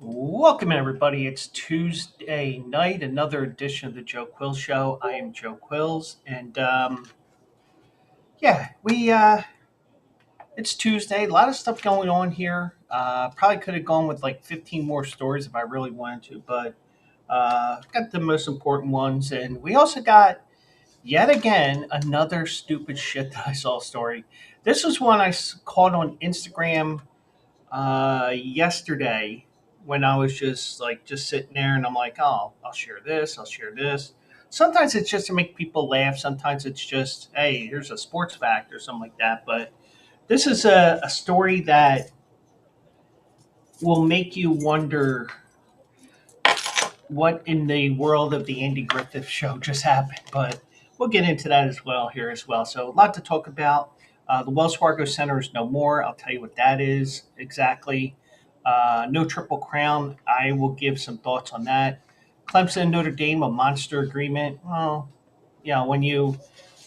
Welcome, everybody. It's Tuesday night, another edition of the Joe Quills Show. I am Joe Quills, and yeah, it's Tuesday. A lot of stuff going on here. Probably could have gone with like 15 more stories if I really wanted to, but got the most important ones, and we also got yet again another stupid shit that I saw story. This was one caught on Instagram yesterday when I was just sitting there and I'm like, oh, I'll share this, I'll share this. Sometimes it's just to make people laugh. Sometimes it's just, hey, here's a sports fact or something like that. But this is a story that will make you wonder what in the world of the Andy Griffith show just happened. But we'll get into that as well here as well. So a lot to talk about. The Wells Fargo Center is no more. I'll tell you what that is exactly. No Triple Crown. I will give some thoughts on that. Clemson Notre Dame, a monster agreement. Well, when you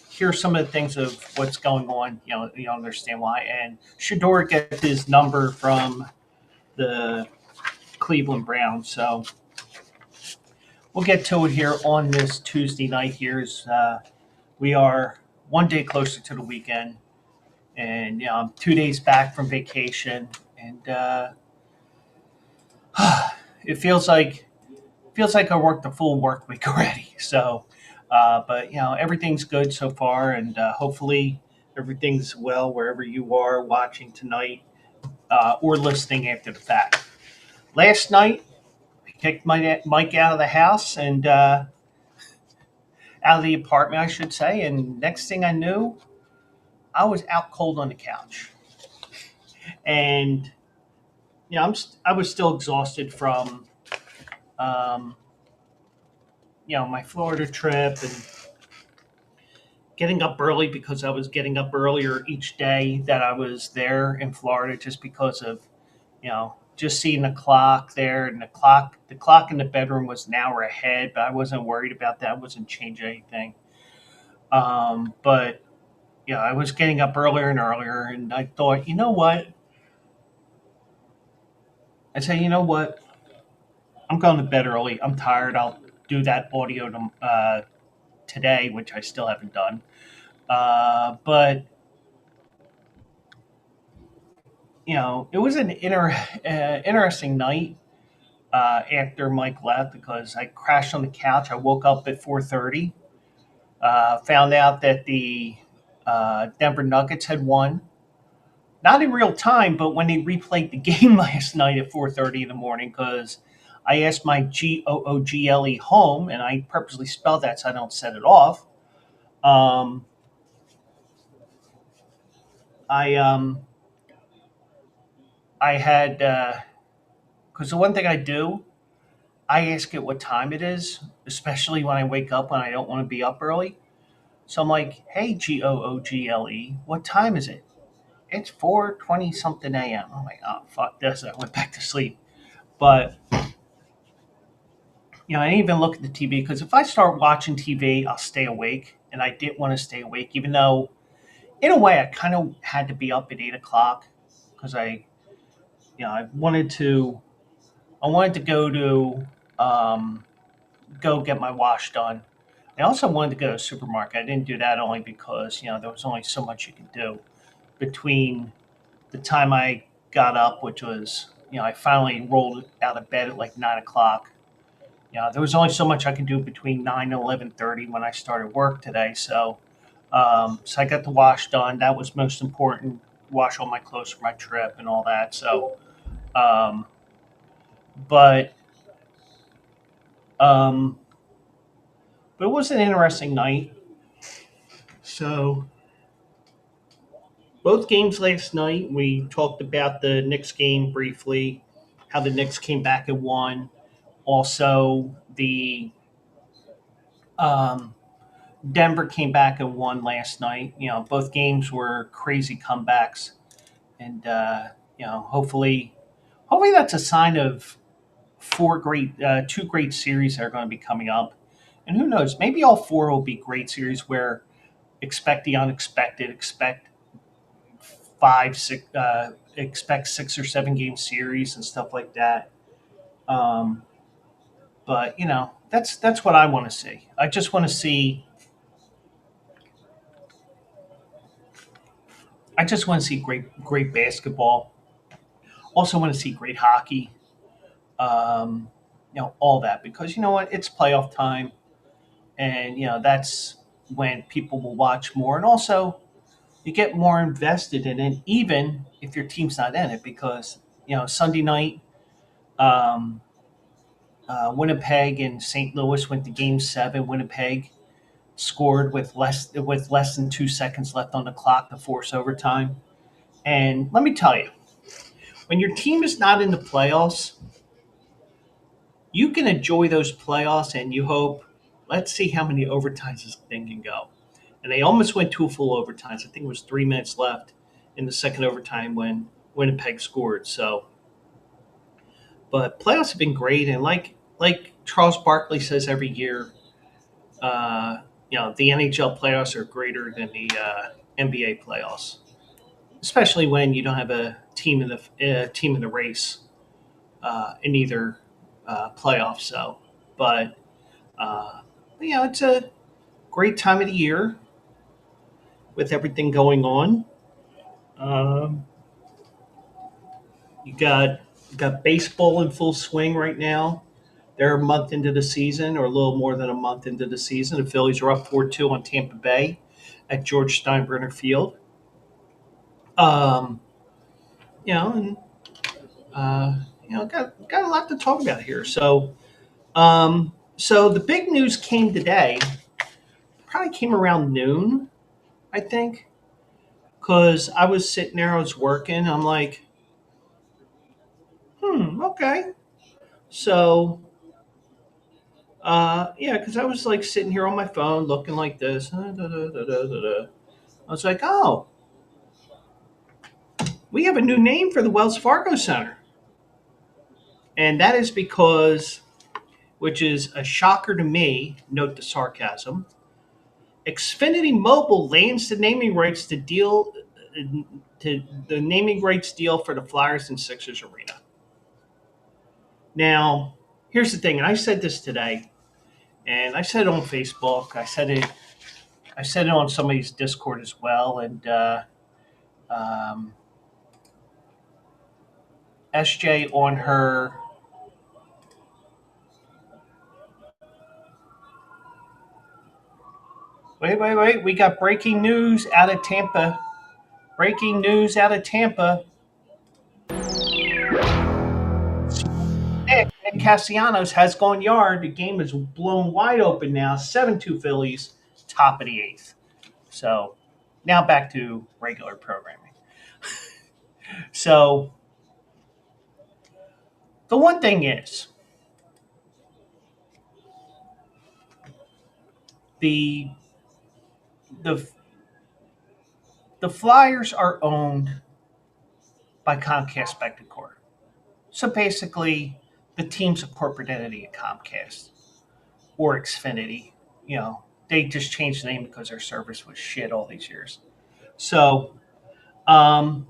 hear some of the things of what's going on, you understand why. And Shadeur gets his number from the Cleveland Browns. So we'll get to it here on this Tuesday night. We are one day closer to the weekend, and I'm 2 days back from vacation, and it feels like I worked a full work week already. So, but everything's good so far, and hopefully everything's well wherever you are watching tonight or listening after the fact. Last night, I kicked my Mike out of the house and out of the apartment, I should say. And next thing I knew, I was out cold on the couch, and I was still exhausted from um, my Florida trip and getting up early because I was getting up earlier each day that I was there in Florida just because of just seeing the clock there, and the clock in the bedroom was an hour ahead, but I wasn't worried about that. I wasn't changing anything. But I was getting up earlier and earlier, and I thought, you know what? I said, you know what? I'm going to bed early. I'm tired. I'll do that audio today, which I still haven't done. But it was an interesting night after Mike left because I crashed on the couch. I woke up at 4:30. Found out that the Denver Nuggets had won. Not in real time, but when they replayed the game last night at 4:30 in the morning, because I asked my Google home, and I purposely spelled that so I don't set it off. Um, I I had because the one thing I do, I ask it what time it is, especially when I wake up when I don't want to be up early. So I'm like, "Hey, Google, what time is it?" It's 4:20 something a.m. I'm like, "Oh fuck this!" I went back to sleep. But I didn't even look at the TV because if I start watching TV, I'll stay awake, and I didn't want to stay awake, even though in a way I kind of had to be up at 8 o'clock because I wanted to go get my wash done. I also wanted to go to the supermarket. I didn't do that only because there was only so much you could do between the time I got up, which was I finally rolled out of bed at like 9 o'clock. There was only so much I could do between 9 and 11:30 when I started work today. So I got the wash done. That was most important. Wash all my clothes for my trip and all that. Um, but um, but it was an interesting night. So both games last night, we talked about the Knicks game briefly, how the Knicks came back and won. Also, the um, Denver came back and won last night. Both games were crazy comebacks, and hopefully that's a sign of two great series that are going to be coming up. And who knows? Maybe all four will be great series where expect the unexpected, expect 6 or 7 game series and stuff like that. Um, but that's what I want to see. I just want to see. I just want to see great basketball. Also want to see great hockey. Um, all that because you know what? It's playoff time, and that's when people will watch more, and also you get more invested in it, even if your team's not in it, because Sunday night, um, Winnipeg and St. Louis went to Game 7. Winnipeg scored with less than 2 seconds left on the clock to force overtime. And let me tell you, when your team is not in the playoffs, you can enjoy those playoffs, and you hope, let's see how many overtimes this thing can go. And they almost went two full overtimes. I think it was 3 minutes left in the second overtime when Winnipeg scored. So, but playoffs have been great, and like Charles Barkley says every year, uh, the NHL playoffs are greater than the NBA playoffs, especially when you don't have a team in the race in either playoff. So, but uh, it's a great time of the year with everything going on. Um, you got baseball in full swing right now. They're a month into the season, or a little more than a month into the season. The Phillies are up 4-2 on Tampa Bay at George Steinbrenner Field. Um, and got a lot to talk about here. So the big news came today. Probably came around noon, I think, because I was sitting there, I was working. I'm like, okay. So, yeah, because I was like sitting here on my phone looking like this. I was like, oh, we have a new name for the Wells Fargo Center. And that is because, which is a shocker to me, note the sarcasm, Xfinity Mobile lands to the naming rights deal for the Flyers and Sixers arena. Now, here's the thing, and I said this today, and I said it on Facebook. I said it on somebody's Discord as well, and um, SJ on her. Wait. We got breaking news out of Tampa. Breaking news out of Tampa. Nick Castellanos has gone yard. The game is blown wide open now. 7-2 Phillies, top of the eighth. So now back to regular programming. So the one thing is the the the Flyers are owned by Comcast Spectacor. So basically, the team's a corporate entity at Comcast or Xfinity. They just changed the name because their service was shit all these years. So, um,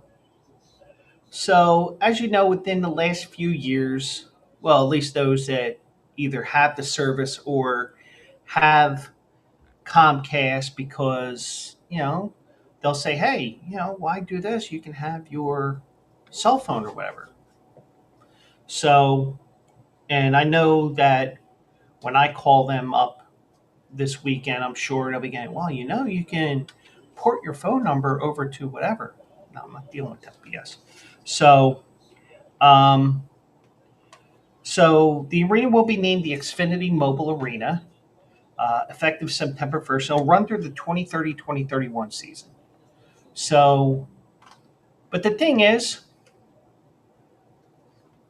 so as you know, within the last few years, well, at least those that either have the service or have Comcast, because they'll say, hey, why do this? You can have your cell phone or whatever. So, and I know that when I call them up this weekend, I'm sure they'll be going, well, you can port your phone number over to whatever. No, I'm not dealing with that BS. So, um, so the arena will be named the Xfinity Mobile Arena, effective September 1st. It'll run through the 2030-2031 season. So, but the thing is,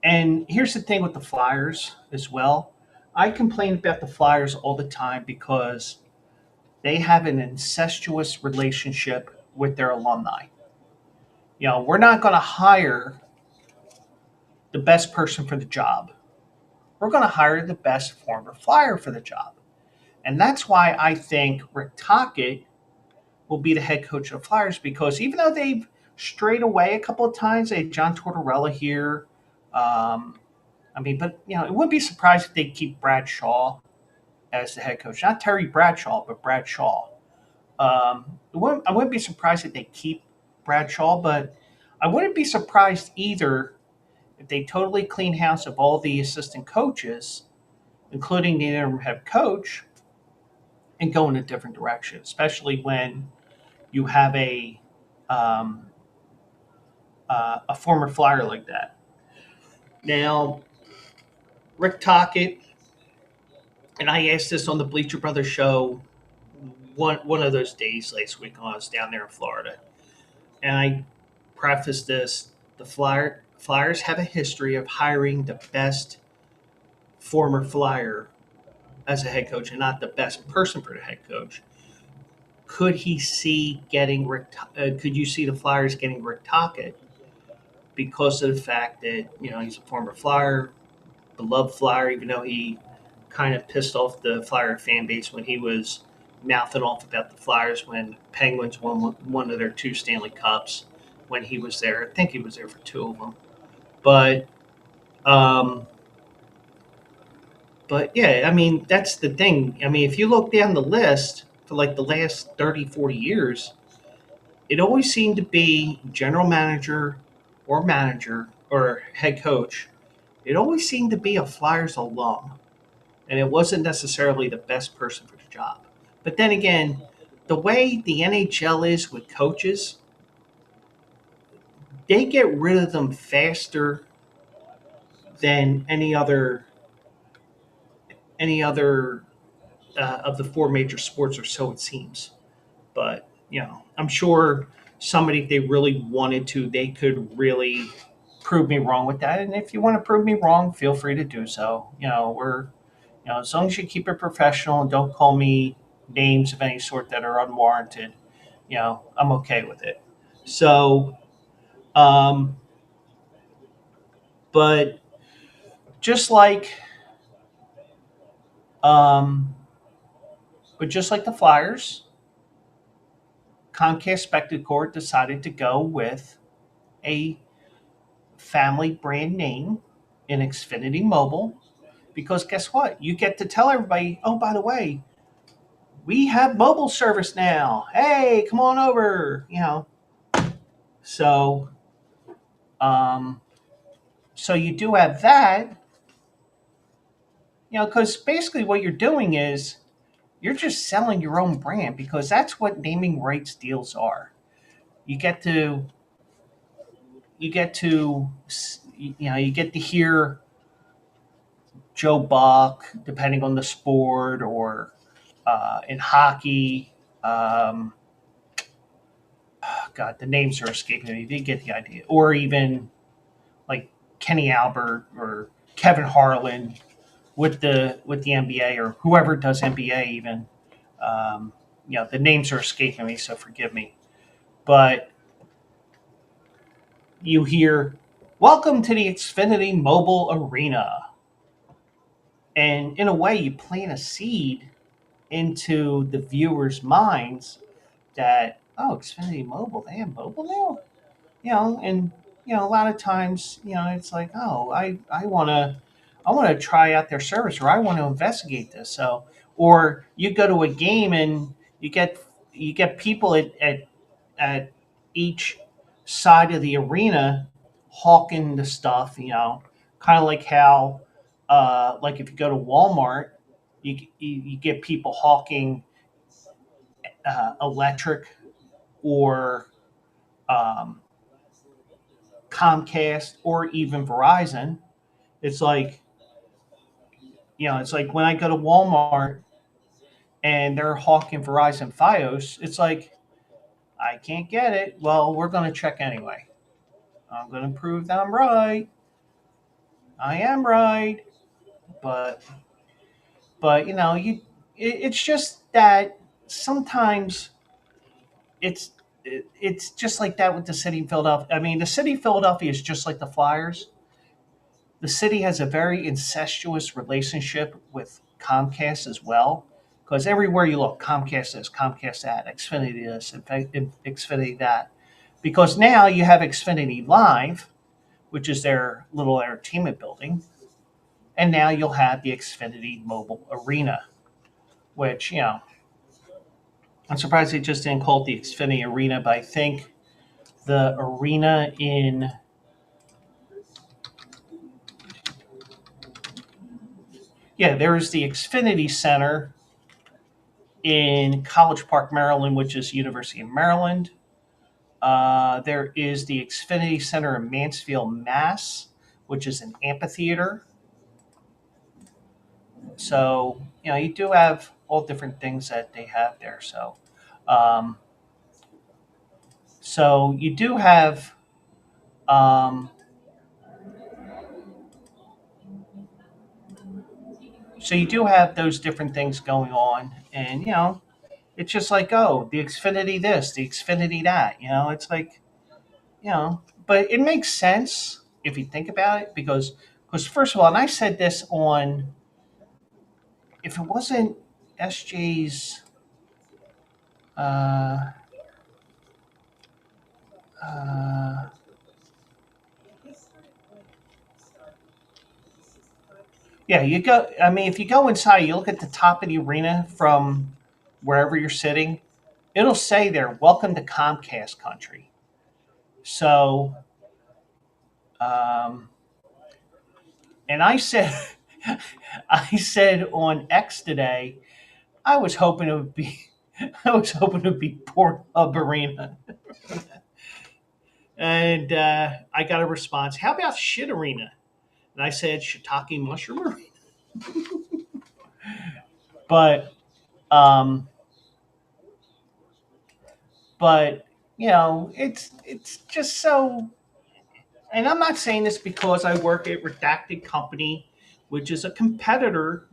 and here's the thing with the Flyers as well. I complain about the Flyers all the time because they have an incestuous relationship with their alumni. We're not going to hire the best person for the job. We're going to hire the best former Flyer for the job. And that's why I think Rick Tocchet will be the head coach of the Flyers, because even though they've strayed away a couple of times, they had John Tortorella here. Um, I mean, but it wouldn't be surprised if they keep Brad Shaw as the head coach, not Terry Bradshaw, but Brad Shaw. I wouldn't be surprised if they keep Bradshaw, but I wouldn't be surprised either if they totally clean house of all the assistant coaches, including the interim head coach, and go in a different direction, especially when you have um, a former Flyer like that. Now, Rick Tockett, and I asked this on the Bleacher Brothers show one of those days last week when I was down there in Florida, and I prefaced this: the Flyers have a history of hiring the best former Flyer as a head coach, and not the best person for the head coach. Could he see getting Rick? Could you see the Flyers getting Rick Tockett because of the fact that he's a former Flyer, beloved Flyer, even though he kind of pissed off the Flyer fan base when he was mouthing off about the Flyers when Penguins won one of their two Stanley Cups when he was there. I think he was there for two of them. But um, but yeah, I mean that's the thing. I mean, if you look down the list for like the last 30, 40 years, it always seemed to be general manager or head coach. It always seemed to be a Flyers alum, and it wasn't necessarily the best person for the job. But then again, the way the NHL is with coaches, they get rid of them faster than any other of the four major sports, or so it seems. But I'm sure somebody, if they really wanted to, they could really prove me wrong with that. And if you want to prove me wrong, feel free to do so. As long as you keep it professional and don't call me names of any sort that are unwarranted, I'm okay with it. So, um, but just like, um, but just like the Flyers, Comcast Spectacor decided to go with a family brand name in Xfinity Mobile because guess what? You get to tell everybody, oh, by the way, we have mobile service now. Hey, come on over. So, um, so you do have that, because basically what you're doing is you're just selling your own brand because that's what naming rights deals are. You get to, you get to, you get to hear Joe Buck, depending on the sport, or in hockey. Um, God, the names are escaping me. You get the idea. Or even like Kenny Albert or Kevin Harlan with the NBA, or whoever does NBA even. Um, the names are escaping me, so forgive me. But you hear, "Welcome to the Xfinity Mobile Arena," and in a way, you plant a seed into the viewers' minds that, oh, Xfinity Mobile, they have mobile now, and a lot of times, it's like, oh, I want to try out their service, or I want to investigate this. So, or you go to a game and you get people at each side of the arena hawking the stuff, kind of like how, like if you go to Walmart, you get people hawking electric, or um, Comcast, or even Verizon. It's like, it's like when I go to Walmart and they're hawking Verizon Fios, it's like, I can't get it. Well, we're going to check anyway. I'm going to prove that I'm right. I am right. But, it's just that sometimes it's just like that with the city of Philadelphia. I mean, the city of Philadelphia is just like the Flyers. The city has a very incestuous relationship with Comcast as well, because everywhere you look, Comcast this, Comcast that, Xfinity this, Xfinity that. Because now you have Xfinity Live, which is their little entertainment building, And now you'll have the Xfinity Mobile Arena, which, I'm surprised they just didn't call it the Xfinity Arena, but I think the arena in, yeah, there's the Xfinity Center in College Park, Maryland, which is University of Maryland. There is the Xfinity Center in Mansfield, Mass, which is an amphitheater. So, you do have all different things that they have there. Um, so you do have, um, those different things going on, and it's just like, oh, the Xfinity this, the Xfinity that. It's like, but it makes sense if you think about it, because first of all, and I said this on, if it wasn't SJ's, uh, uh, yeah, you go. I mean, if you go inside, you look at the top of the arena from wherever you're sitting. It'll say there, "Welcome to Comcast Country." So, um, and I said, I said on X today, I was hoping it would be, I was hoping it would be Pornhub Arena, and I got a response. How about Shit Arena? And I said Shiitake Mushroom Arena, but um, but it's just so. And I'm not saying this because I work at Redacted Company, which is a competitor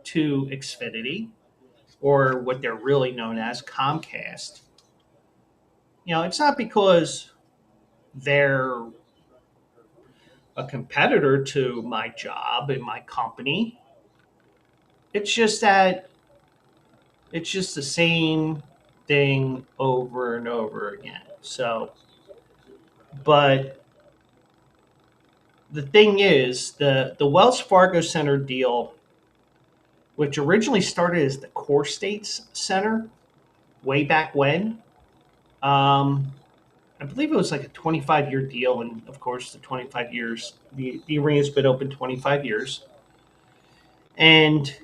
to Xfinity, or what they're really known as, Comcast. It's not because they're a competitor to my job and my company. It's just that it's just the same thing over and over again. So, but the thing is, the Wells Fargo Center deal, which originally started as the Core States Center way back when, um, I believe it was like a 25-year deal, and of course, the 25 years, the arena's been open 25 years, and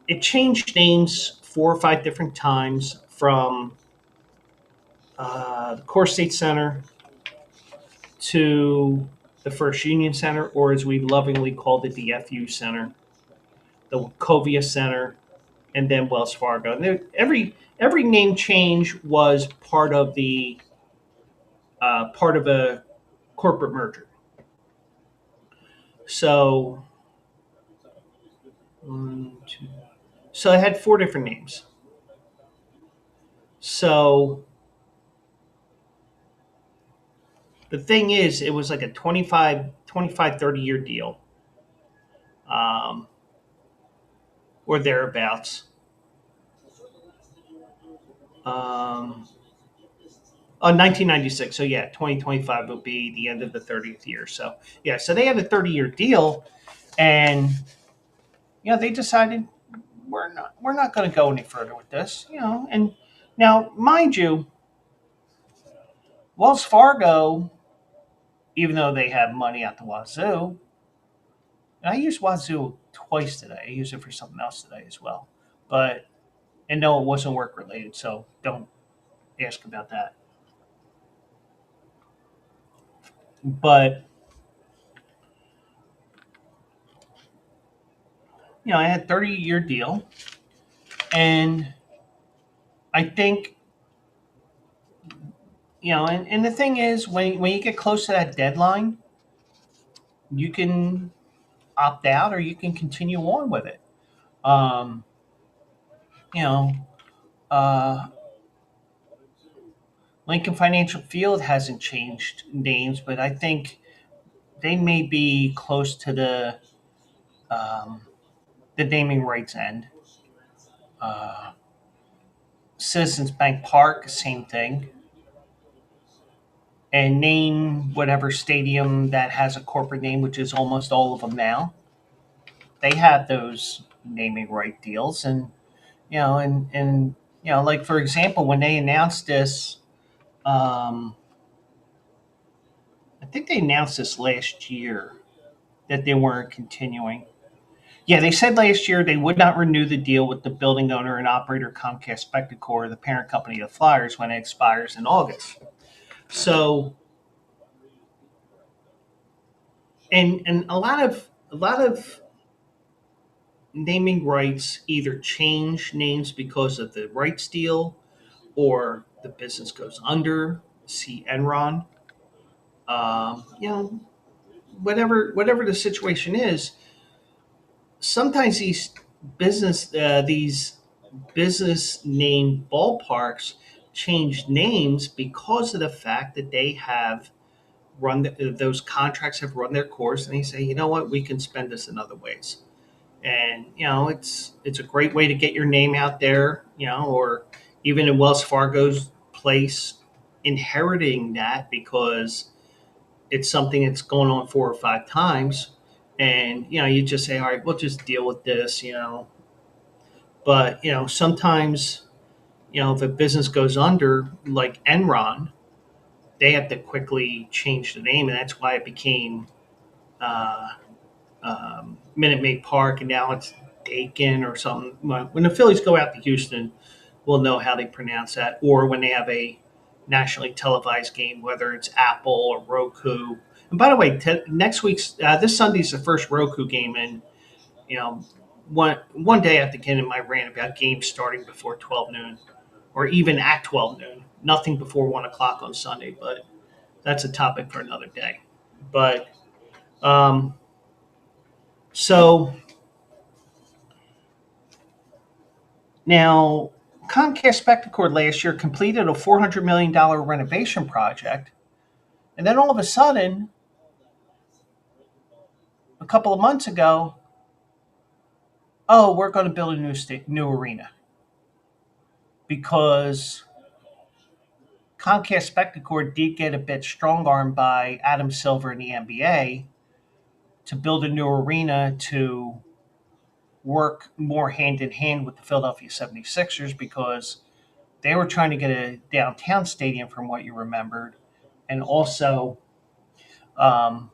it changed names 4 or 5 different times from the Core State Center to the First Union Center, or as we lovingly called it, the FU Center, the Wachovia Center, and then Wells Fargo. And every name change was part of a corporate merger. So, one, two, so it had 4 different names. So the thing is, it was like a 30-year deal, um, or thereabouts. Um, oh, 1996. So yeah, 2025 will be the end of the 30th year. So yeah, so they had a 30-year deal, and they decided we're not going to go any further with this. And now, mind you, Wells Fargo, even though they have money at the wazoo, and I used wazoo twice today. I used it for something else today as well, but and no, it wasn't work related, so don't ask about that. But I had 30-year deal, and I think and the thing is, when you get close to that deadline, you can opt out or you can continue on with it. Um, you know, uh, Lincoln Financial Field hasn't changed names, but I think they may be close to um, the naming rights end. Uh, Citizens Bank Park, same thing. And name whatever stadium that has a corporate name, which is almost all of them now. they have those naming right deals, and like for example, when they announced this, um, I think they announced this last year that they weren't continuing. Yeah, they said last year they would not renew the deal with the building owner and operator Comcast Spectacor, the parent company of Flyers, when it expires in August. So, and a lot of naming rights either change names because of the rights deal or the business goes under. See Enron. Whatever the situation is, sometimes these business name ballparks change names because of the fact that they have those contracts have run their course, and they say, you know what, we can spend this in other ways. And it's a great way to get your name out there, or even in Wells Fargo's place, inheriting that because it's something that's going on 4 or 5 times, and you just say, all right, we'll just deal with this, but sometimes if a business goes under, like Enron, they have to quickly change the name, and that's why it became uh, Minute Maid Park, and now it's Dakin or something. When the Phillies go out to Houston, we'll know how they pronounce that. Or when they have a nationally televised game, whether it's Apple or Roku. And by the way, next week's this Sunday's the first Roku game, and you know, one day I have to get in my rant about games starting before 12 noon, or even at 12 noon. Nothing before 1 o'clock on Sunday, but that's a topic for another day. But um, so now, Comcast Spectacor last year completed a $400 million renovation project, and then all of a sudden, a couple of months ago, oh, we're going to build a new arena because Comcast Spectacor did get a bit strong armed by Adam Silver in the NBA to build a new arena to work more hand in hand with the Philadelphia 76ers because they were trying to get a downtown stadium, from what you remembered, and also um,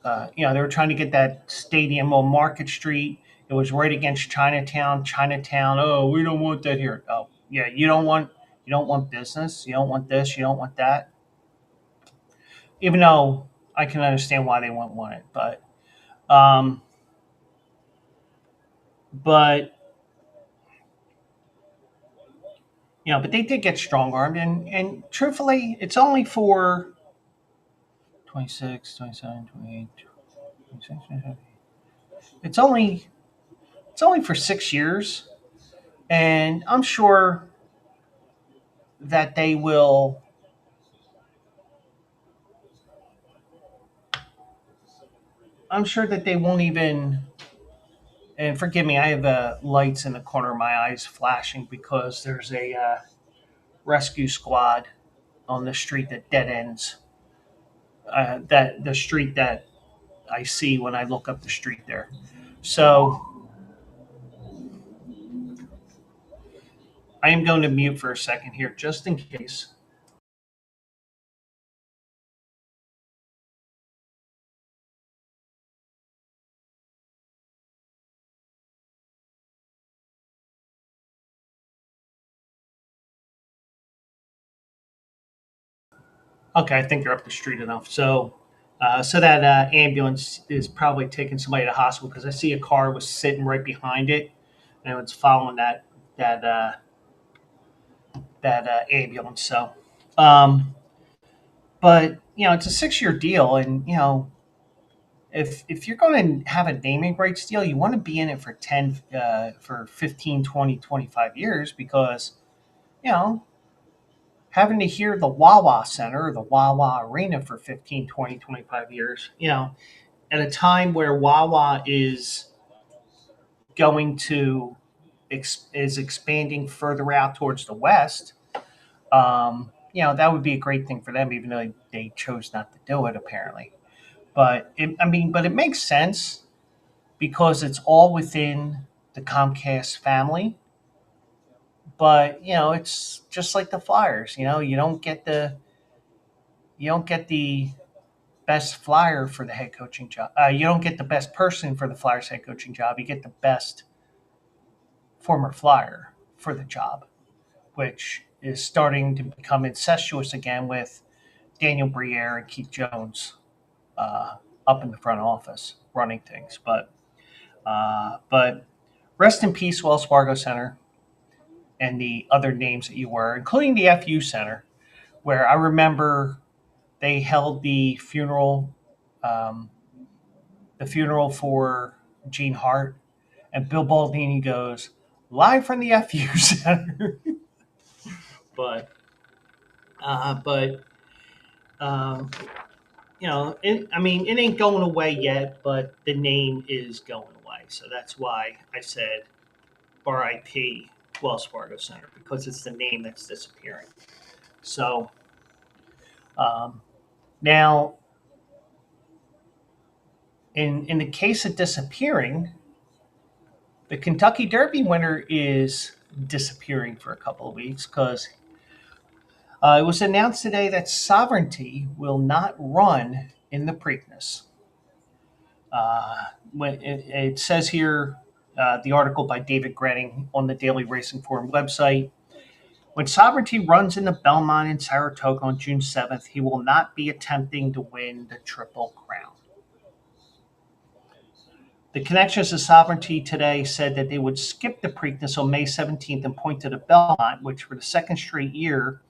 they were trying to get that stadium on Market Street. It was right against Chinatown. Chinatown. Oh, we don't want that here. Oh, yeah, you don't want business. You don't want this. You don't want that. Even though I can understand why they wouldn't want it, um, but but they did get strong armed, and truthfully, it's only for 26, 27, 28, 26, 27. It's only it's only for 6 years, and that they will I'm sure that they won't even. And forgive me, I have lights in the corner of my eyes flashing because there's a rescue squad on the street that dead ends. That the street that I see when I look up the street there. So I am going to mute for a second here, just in case. Okay, I think they're up the street enough. So that ambulance is probably taking somebody to the hospital because I see a car was sitting right behind it, and it's following that uh, that ambulance. Um, but it's a 6 year deal, and if you're going to have a naming rights deal, you want to be in it for 15, 20, 25 years because you know having to hear the Wawa Center or the Wawa Arena for 15, 20, 25 years, at a time where Wawa is going to is expanding further out towards the west. That would be a great thing for them, even though they chose not to do it apparently. But it makes sense because it's all within the Comcast family. But it's just like the Flyers. You don't get the best flyer for the head coaching job. You don't get the best person for the Flyers head coaching job. You get the best former Flyer for the job, which is starting to become incestuous again with Daniel Briere and Keith Jones up in the front office running things. But rest in peace, Wells Fargo Center, and the other names that you were, including the FU Center, where I remember they held um, the funeral for Gene Hart, and Bill Baldini goes live from the FU Center. but but um, I mean, it ain't going away yet, but the name is going away. So that's why I said R.I.P. Wells Fargo Center, because it's the name that's disappearing. So um, now, in the case of disappearing, the Kentucky Derby winner is disappearing for a couple of weeks because it was announced today that Sovereignty will not run in the Preakness. When it says here, the article by David Gretting on the Daily Racing Forum website, when Sovereignty runs in the Belmont in Saratoga on June 7th, he will not be attempting to win the Triple Crown. The Connections to Sovereignty today said that they would skip the Preakness on May 17th and point to the Belmont, which for the second straight year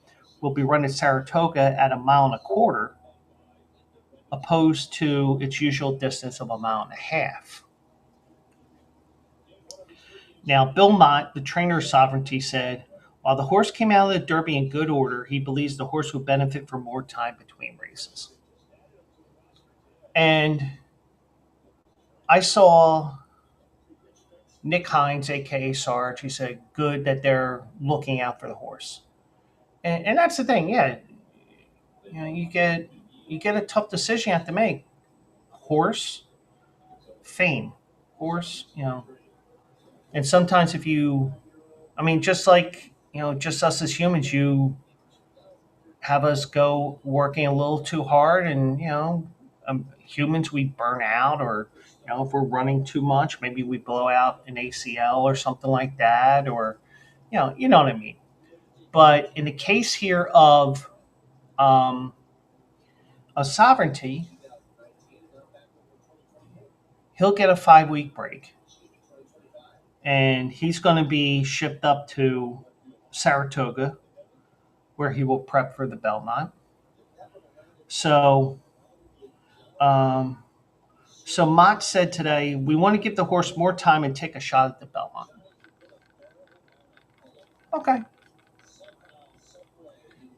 will be run at Saratoga at 1.25 miles, opposed to its usual distance of 1.5 miles. Now, Bill Mott, the trainer of Sovereignty, said, while the horse came out of the Derby in good order, he believes the horse would benefit from more time between races. And I saw Nick Hines, a.k.a. Sarge. He said, good that they're looking out for the horse. And that's the thing, yeah. You get a tough decision you have to make. Horse, fame. Horse, And sometimes just like, just us as humans, you have us go working a little too hard, and humans, we burn out, or if we're running too much, maybe we blow out an ACL or something like that, or you know what I mean. But in the case here of a Sovereignty, he'll get a 5-week break, and he's going to be shipped up to Saratoga, where he will prep for the Belmont. So um, So Mott said today, we want to give the horse more time and take a shot at the Belmont. Okay.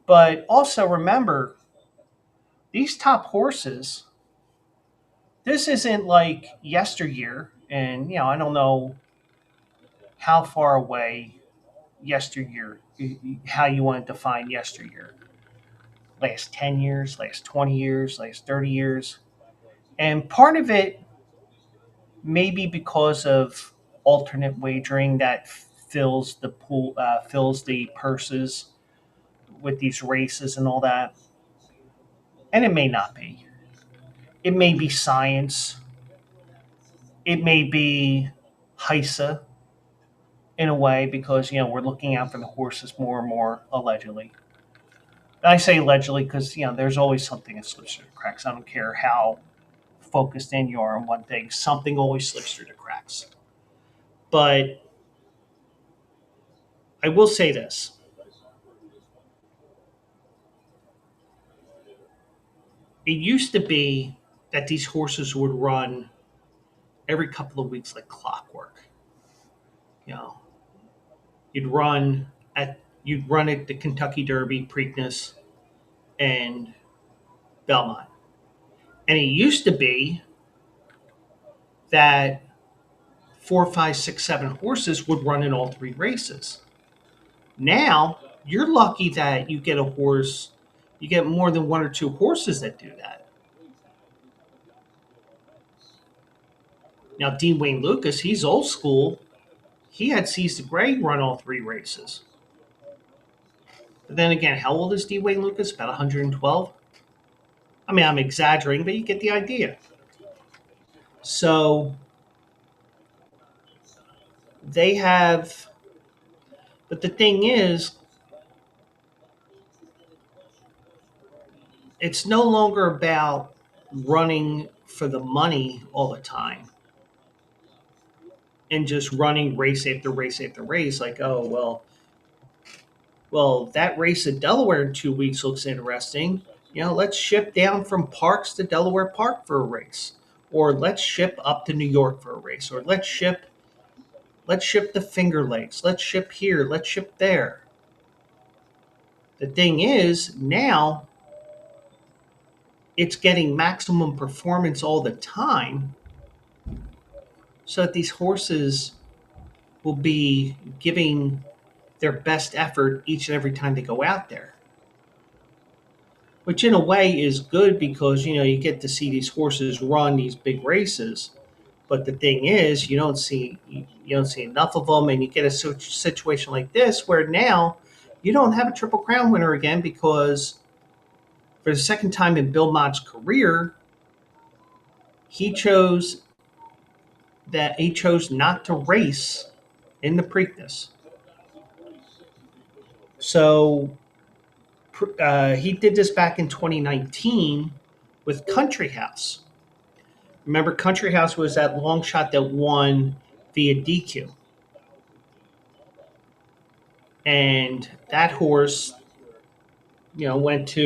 But also remember, these top horses, this isn't like yesteryear. And, I don't know how far away yesteryear, how you want to define yesteryear. Last 10 years, last 20 years, last 30 years. And part of it may be because of alternate wagering that fills the pool, fills the purses with these races and all that. And it may not be. It may be science. It may be HISA in a way, because we're looking out for the horses more and more, allegedly. And I say allegedly because there's always something that slips through the cracks. I don't care how focused in you are on one thing, something always slips through the cracks. But I will say this. It used to be that these horses would run every couple of weeks like clockwork. You know, you'd run at the Kentucky Derby, Preakness, and Belmont. And it used to be that 4, 5, 6, 7 horses would run in all 3 races. Now you're lucky that you get more than 1 or 2 horses that do that. Now, Dean Wayne Lucas, he's old school. He had Seize the Gray run all three races. But then again, how old is Dean Wayne Lucas? About 112? I mean, I'm exaggerating, but you get the idea. So they have, but the thing is, it's no longer about running for the money all the time and just running race after race after race. Like, oh, well, that race at Delaware in 2 weeks looks interesting. Let's ship down from Parks to Delaware Park for a race, or let's ship up to New York for a race, or let's ship the Finger Lakes, let's ship here, let's ship there. The thing is, now it's getting maximum performance all the time, so that these horses will be giving their best effort each and every time they go out there. Which in a way is good because you get to see these horses run these big races. But the thing is, you don't see enough of them, and you get a situation like this where now you don't have a Triple Crown winner again because for the second time in Bill Mott's career, he chose not to race in the Preakness. So he did this back in 2019 with Country House. Remember, Country House was that long shot that won via DQ. And that horse, went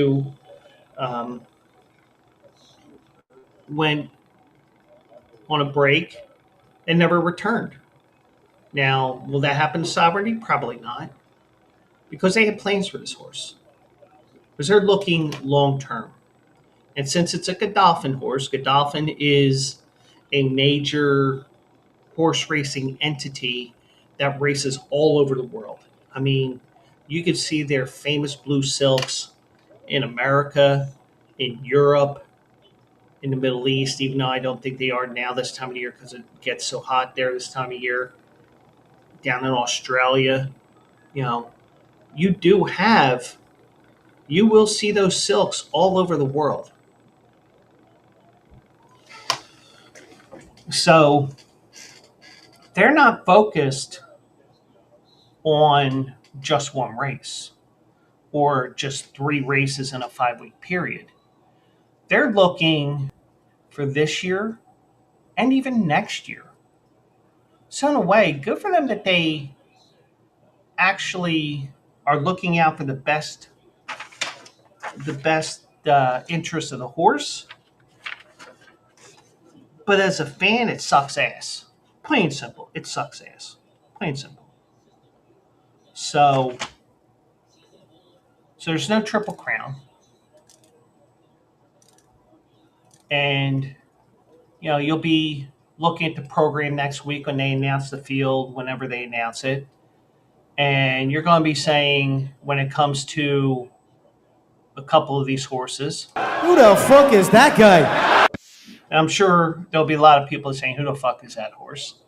on a break and never returned. Now, will that happen to Sovereignty? Probably not, because they had plans for this horse. Because they're looking long term. And since it's a Godolphin horse, Godolphin is a major horse racing entity that races all over the world. I mean, you could see their famous blue silks in America, in Europe, in the Middle East, even though I don't think they are now this time of year because it gets so hot there this time of year. Down in Australia, you will see those silks all over the world. So they're not focused on just one race or just 3 races in a 5-week period. They're looking for this year and even next year. So in a way, good for them that they actually are looking out for the best interest of the horse. But as a fan, it sucks ass. Plain and simple, it sucks ass. Plain and simple. So there's no Triple Crown. And, you'll be looking at the program next week when they announce the field, whenever they announce it. And you're going to be saying, when it comes to a couple of these horses, who the fuck is that guy? And I'm sure there'll be a lot of people saying, who the fuck is that horse?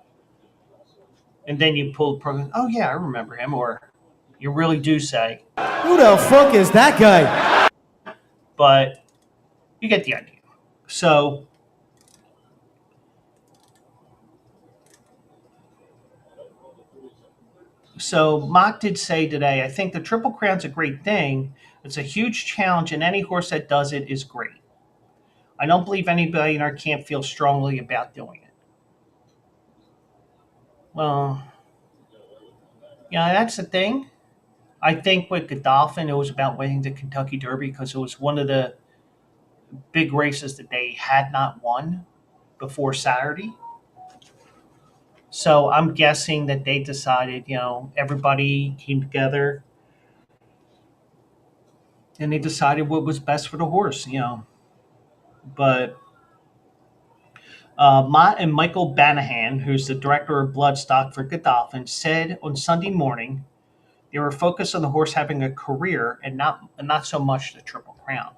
And then you pull the program, oh yeah, I remember him. Or you really do say, who the fuck is that guy? But you get the idea. So Mott did say today, I think the Triple Crown's a great thing. It's a huge challenge, and any horse that does it is great. I don't believe anybody in our camp feels strongly about doing it. Well, that's the thing. I think with Godolphin, it was about winning the Kentucky Derby because it was one of the big races that they had not won before Saturday. So I'm guessing that they decided, everybody came together and they decided what was best for the horse, But Mott and Michael Banahan, who's the director of Bloodstock for Godolphin, said on Sunday morning they were focused on the horse having a career and not so much the Triple Crown.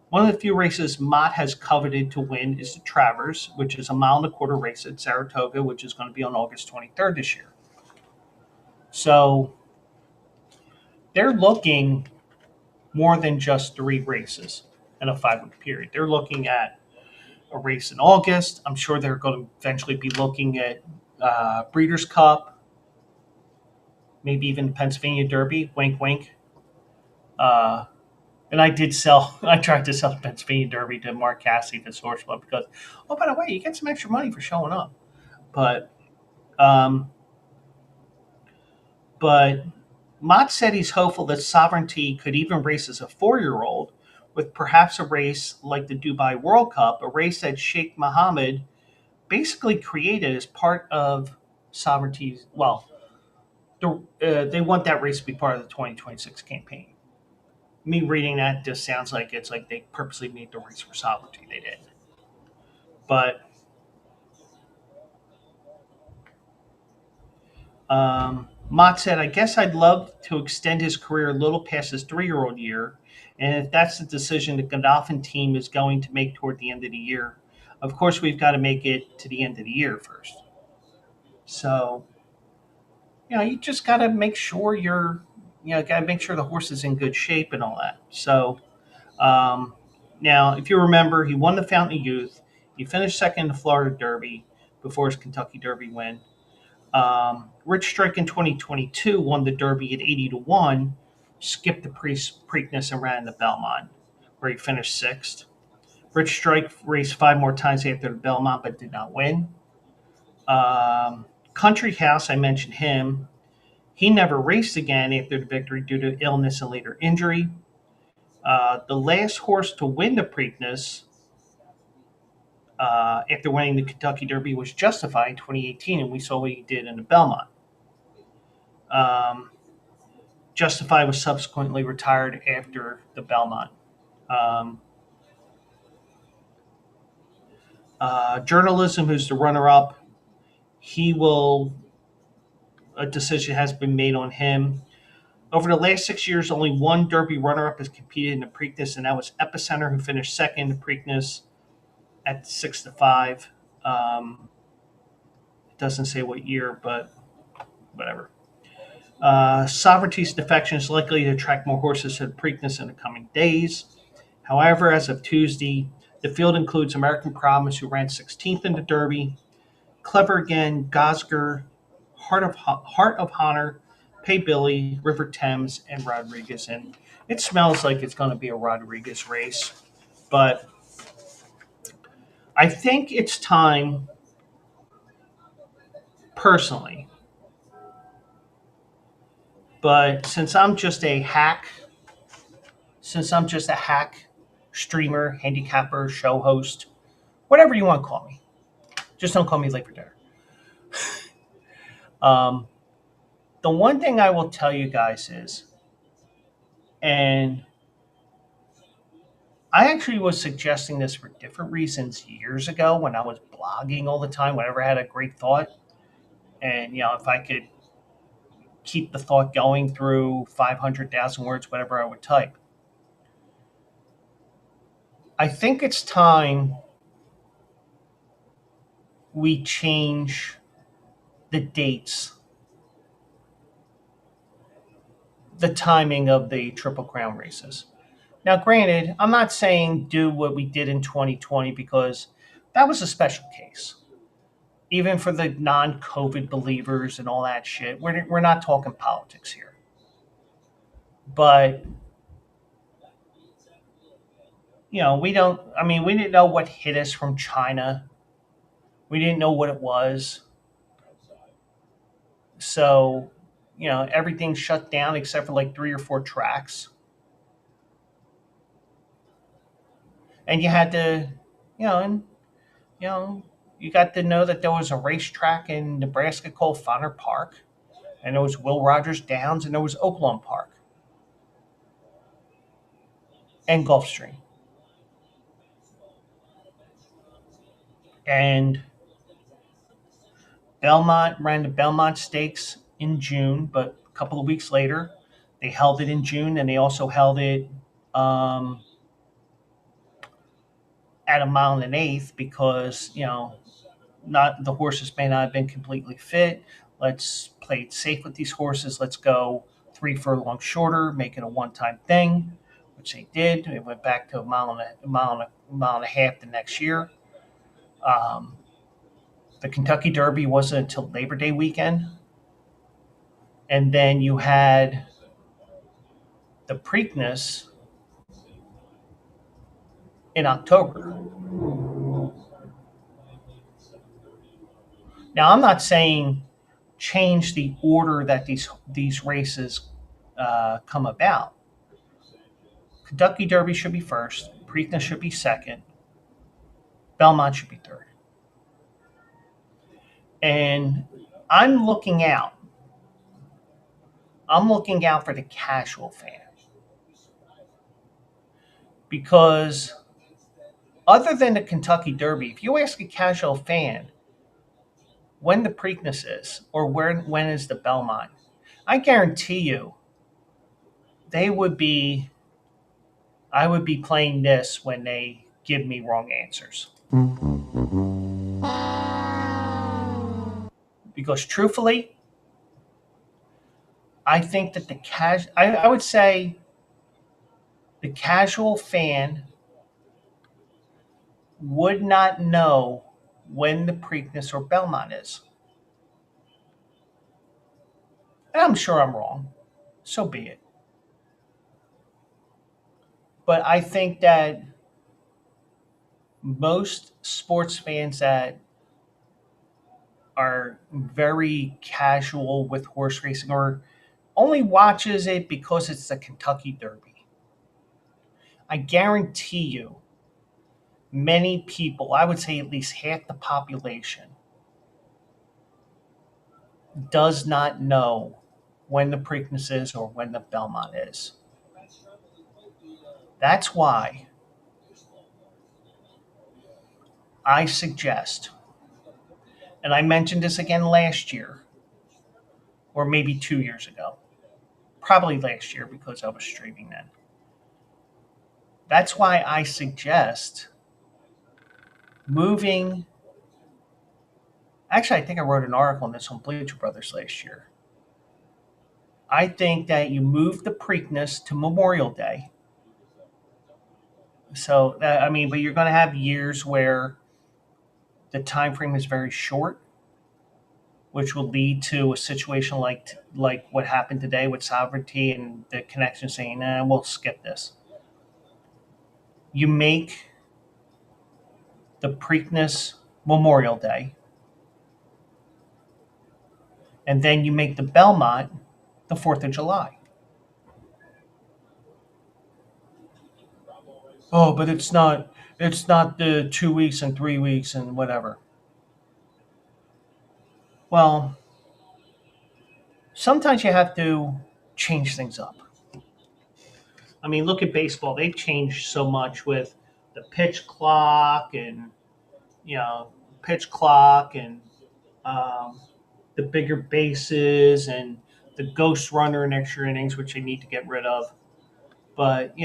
One of the few races Mott has coveted to win is the Travers, which is a mile and a quarter race at Saratoga, which is going to be on August 23rd this year. So they're looking more than just 3 races in a 5 week period. They're looking at a race in August. I'm sure they're going to eventually be looking at Breeders' Cup, maybe even Pennsylvania Derby. Wink, wink. Uh, and I tried to sell the Pennsylvania Derby to Mark Cassidy, the source club, because, oh, by the way, you get some extra money for showing up. But, um, but Mott said he's hopeful that Sovereignty could even race as a 4-year-old, with perhaps a race like the Dubai World Cup, a race that Sheikh Mohammed basically created as part of Sovereignty's. Well, they want that race to be part of the 2026 campaign. Me reading that just sounds like it's like they purposely made the race for Sovereignty. They did, but Mott said, "I guess I'd love to extend his career a little past his 3-year-old year, and if that's the decision the Godolphin team is going to make toward the end of the year, of course we've got to make it to the end of the year first. So, you just got to make sure got to make sure the horse is in good shape and all that. So, um, now, if you remember, he won the Fountain of Youth. He finished second in the Florida Derby before his Kentucky Derby win. Rich Strike in 2022 won the Derby at 80-1, skipped the Preakness and ran the Belmont, where he finished sixth. Rich Strike raced 5 more times after the Belmont, but did not win. Country House, I mentioned him. He never raced again after the victory due to illness and later injury. The last horse to win the Preakness after winning the Kentucky Derby was Justify in 2018, and we saw what he did in the Belmont. Justify was subsequently retired after the Belmont. Journalism, who's the runner-up, a decision has been made on him. Over the last 6 years, only one Derby runner-up has competed in the Preakness, and that was Epicenter, who finished second in the Preakness at 6-5. It doesn't say what year, but whatever. Sovereignty's defection is likely to attract more horses to the Preakness in the coming days. However, as of Tuesday, the field includes American Promise, who ran 16th in the Derby, Clever Again, Gosger, Heart of Honor, Pay Billy, River Thames, and Rodriguez. And it smells like it's going to be a Rodriguez race. But I think it's time, personally, but since I'm just a hack streamer, handicapper, show host, whatever you want to call me, just don't call me late for dinner. The one thing I will tell you guys is, and I actually was suggesting this for different reasons years ago when I was blogging all the time, whenever I had a great thought. And, if I could keep the thought going through 500,000 words, whatever I would type. I think it's time we change the dates, the timing of the Triple Crown races. Now, granted, I'm not saying do what we did in 2020 because that was a special case. Even for the non-COVID believers and all that shit, we're not talking politics here. But, we didn't know what hit us from China. We didn't know what it was. So, everything shut down except for like 3 or 4 tracks. And you had to, you got to know that there was a racetrack in Nebraska called Fonner Park, and there was Will Rogers Downs, and there was Oaklawn Park, and Gulfstream. And Belmont ran the Belmont Stakes in June, but a couple of weeks later, they held it in June, and they also held it at a mile and an eighth because not the horses may not have been completely fit. Let's play it safe with these horses. Let's go 3 furlongs shorter, make it a one-time thing, which they did. It went back to a mile and a half the next year. Um, the Kentucky Derby wasn't until Labor Day weekend, and then you had the Preakness in October. Now, I'm not saying change the order that these races come about. Kentucky Derby should be first. Preakness should be second. Belmont should be third. And I'm looking out. I'm looking out for the casual fan because other than the Kentucky Derby, if you ask a casual fan when the Preakness is or when is the Belmont, I guarantee you they would be. I would be playing this when they give me wrong answers. Because truthfully, I think that I would say the casual fan would not know when the Preakness or Belmont is. And I'm sure I'm wrong. So be it. But I think that most sports fans that are very casual with horse racing or only watches it because it's the Kentucky Derby. I guarantee you, many people, I would say at least half the population, does not know when the Preakness is or when the Belmont is. That's why I suggest, and I mentioned this again last year, or maybe 2 years ago, probably last year because I was streaming then. That's why I suggest moving. Actually, I think I wrote an article on this on Bleacher Brothers last year. I think that you move the Preakness to Memorial Day. So, I mean, but you're going to have years where the time frame is very short, which will lead to a situation like what happened today with Sovereignty and the connection saying, we'll skip this. You make the Preakness Memorial Day, and then you make the Belmont the 4th of July. Oh, but it's not the 2 weeks and 3 weeks and whatever. Well, sometimes you have to change things up. I mean, look at baseball. They've changed so much with the pitch clock and you know pitch clock and um, the bigger bases and the ghost runner in extra innings, which they need to get rid of. But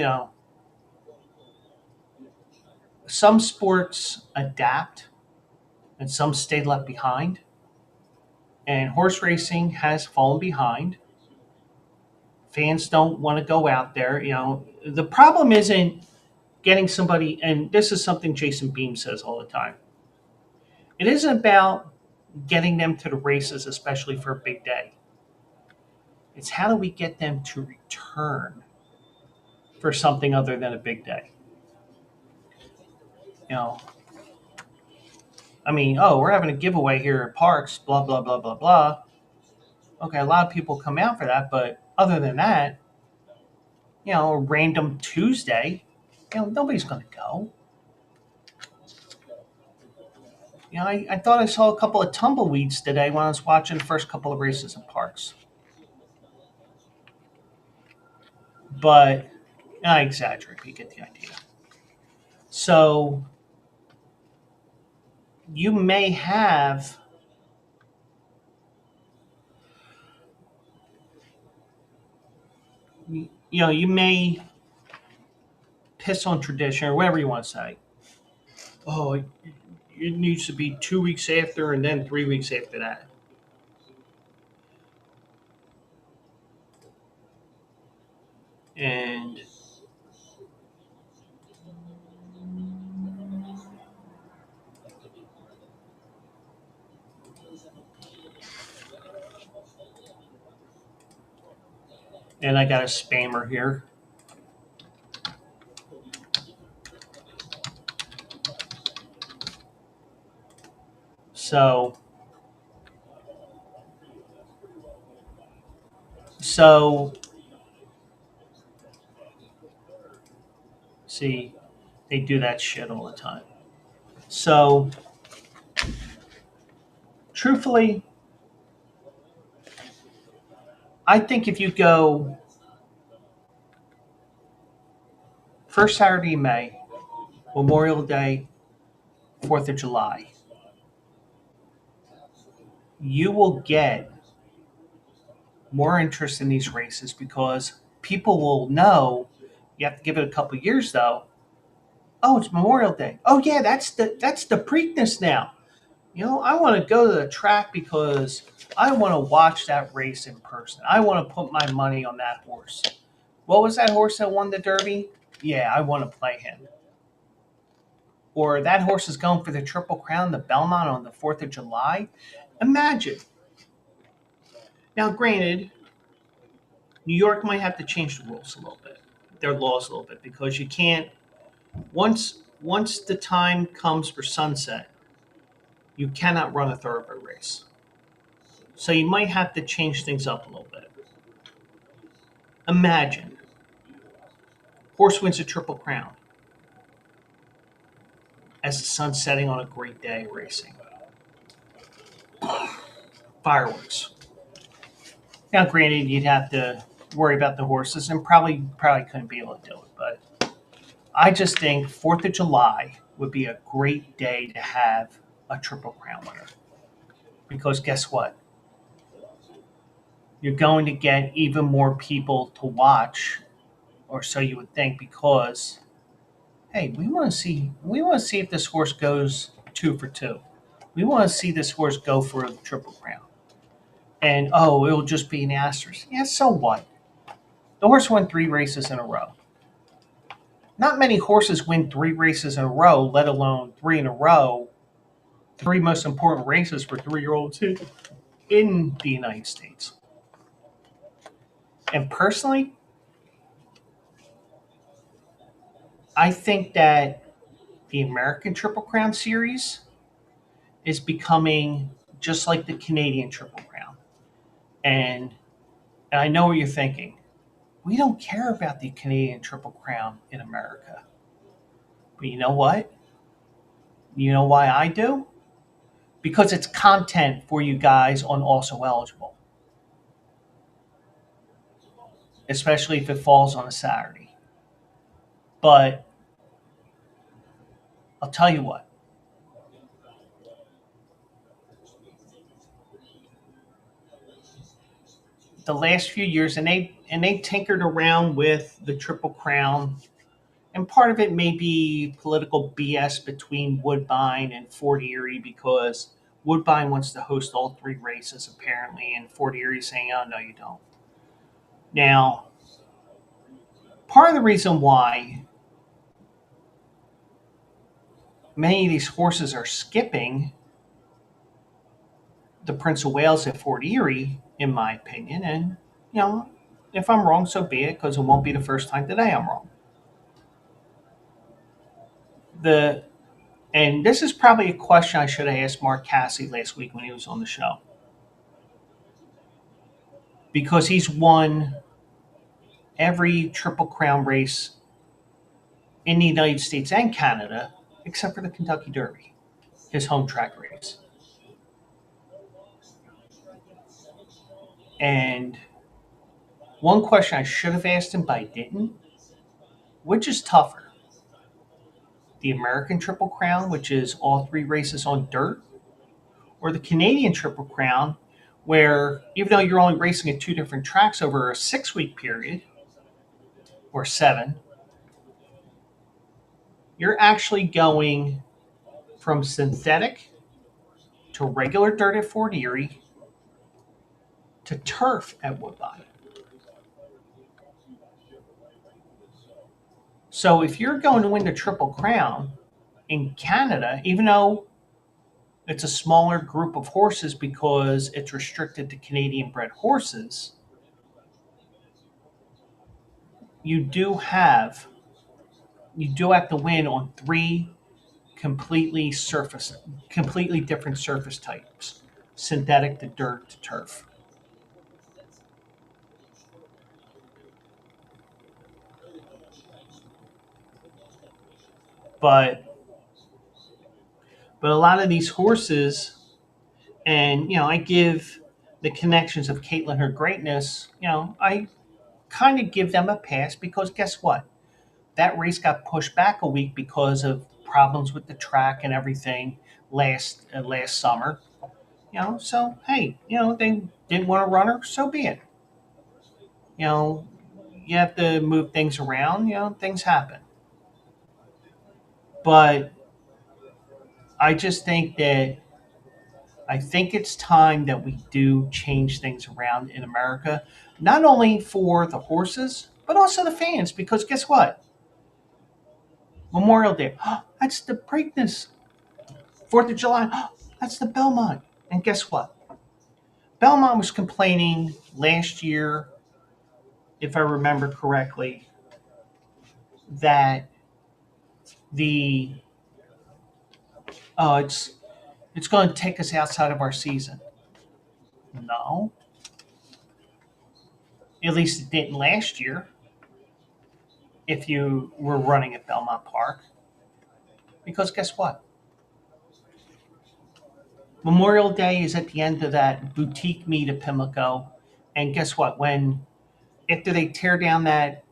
some sports adapt and some stay left behind. And horse racing has fallen behind. Fans don't want to go out there. The problem isn't getting somebody, and this is something Jason Beam says all the time. It isn't about getting them to the races, especially for a big day. It's how do we get them to return for something other than a big day? You know, I mean, oh, we're having a giveaway here at Parks, blah, blah, blah, blah, blah. Okay, a lot of people come out for that, but other than that, a random Tuesday, nobody's going to go. I thought I saw a couple of tumbleweeds today when I was watching the first couple of races in Parks. But I exaggerate, but you get the idea. So you may have you may piss on tradition or whatever you want to say. oh, it needs to be 2 weeks after and then 3 weeks after that. And I got a spammer here. So so see, they do that shit all the time. So truthfully, I think if you go first Saturday in May, Memorial Day, 4th of July, you will get more interest in these races because people will know. You have to give it a couple years though. Oh, it's Memorial Day. Oh yeah, that's the Preakness now. I want to go to the track because I want to watch that race in person. I want to put my money on that horse. What was that horse that won the Derby? Yeah, I want to play him. Or that horse is going for the Triple Crown, the Belmont on the 4th of July. Imagine. Now, granted, New York might have to change the rules a little bit, their laws a little bit, because you can't once the time comes for sunset, you cannot run a thoroughbred race. So you might have to change things up a little bit. Imagine horse wins a Triple Crown as the sun's setting on a great day racing. Fireworks. Now, granted, you'd have to worry about the horses and probably couldn't be able to do it, but I just think 4th of July would be a great day to have a Triple Crown winner. Because guess what? You're going to get even more people to watch, or so you would think, because hey, we want to see if this horse goes 2 for 2. We want to see this horse go for the Triple Crown. And oh, it'll just be an asterisk. Yeah, so what? The horse won 3 races in a row. Not many horses win 3 races in a row, let alone 3 in a row. 3 most important races for 3-year-olds in the United States. And personally, I think that the American Triple Crown Series is becoming just like the Canadian Triple Crown. And I know what you're thinking. We don't care about the Canadian Triple Crown in America. But you know what? You know why I do? Because it's content for you guys on Also Eligible. Especially if it falls on a Saturday. But I'll tell you what. The last few years, and they tinkered around with the Triple Crown, and part of it may be political BS between Woodbine and Fort Erie because Woodbine wants to host all 3 races apparently, and Fort Erie saying, "Oh no, you don't." Now, part of the reason why many of these horses are skipping the Prince of Wales at Fort Erie, in my opinion, and if I'm wrong, so be it, because it won't be the first time today I'm wrong. The And this is probably a question I should have asked Mark Cassie last week when he was on the show. Because he's won every Triple Crown race in the United States and Canada, except for the Kentucky Derby, his home track race. And one question I should have asked him, but I didn't: which is tougher? The American Triple Crown, which is all 3 races on dirt, or the Canadian Triple Crown, where even though you're only racing at 2 different tracks over a 6-week period, or 7, you're actually going from synthetic to regular dirt at Fort Erie to turf at Woodbine. So if you're going to win the Triple Crown in Canada, even though it's a smaller group of horses because it's restricted to Canadian bred horses, you do have you do have to win on three completely different surface types: synthetic to dirt to turf. But a lot of these horses, and I give the connections of Caitlin her greatness. I kind of give them a pass because guess what? That race got pushed back a week because of problems with the track and everything last summer. So hey, they didn't want to run her, so be it. You know, you have to move things around. Things happen. But I think it's time that we do change things around in America, not only for the horses but also the fans. Because guess what? Memorial Day, that's the Preakness. 4th of July, that's the Belmont. And guess what? Belmont was complaining last year, if I remember correctly, that the it's going to take us outside of our season. No, at least it didn't last year. If you were running at Belmont Park, because guess what? Memorial Day is at the end of that boutique meet at Pimlico, and guess what? When after they tear down that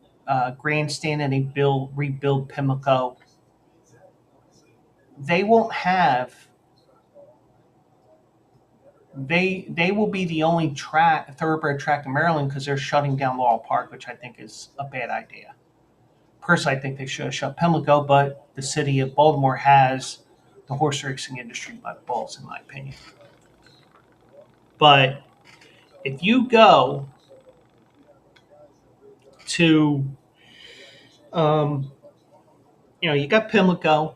grandstand and they rebuild Pimlico, they won't have they will be the only thoroughbred track in Maryland because they're shutting down Laurel Park, which I think is a bad idea. Personally, I think they should have shut Pimlico, but the city of Baltimore has the horse racing industry by the balls, in my opinion. But if you go to, um, you got Pimlico,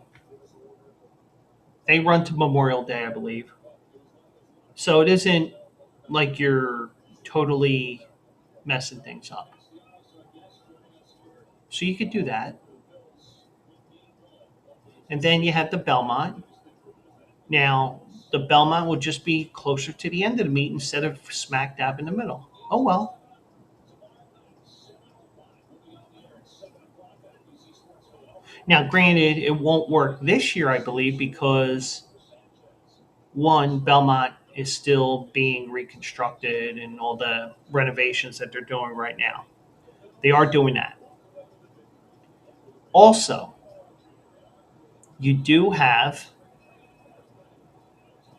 they run to Memorial Day, I believe. So it isn't like you're totally messing things up. So you could do that. And then you have the Belmont. Now, the Belmont will just be closer to the end of the meet instead of smack dab in the middle. Oh well. Now, granted, it won't work this year, I believe, because one, Belmont is still being reconstructed and all the renovations that they're doing right now. They are doing that. Also, you do have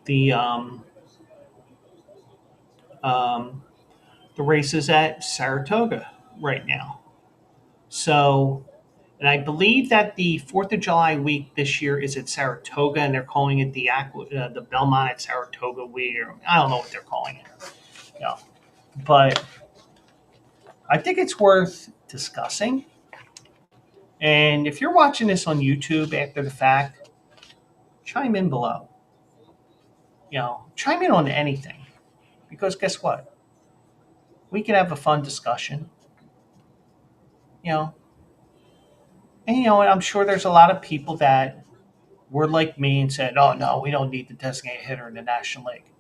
the um, the races at Saratoga right now. So, and I believe that the 4th of July week this year is at Saratoga, and they're calling it the Belmont at Saratoga week. Or I don't know what they're calling it. Yeah, but I think it's worth discussing. And if you're watching this on YouTube after the fact, chime in below. Chime in on anything because guess what? We can have a fun discussion. You know, and I'm sure there's a lot of people that were like me and said, "Oh no, we don't need the designated hitter in the National League."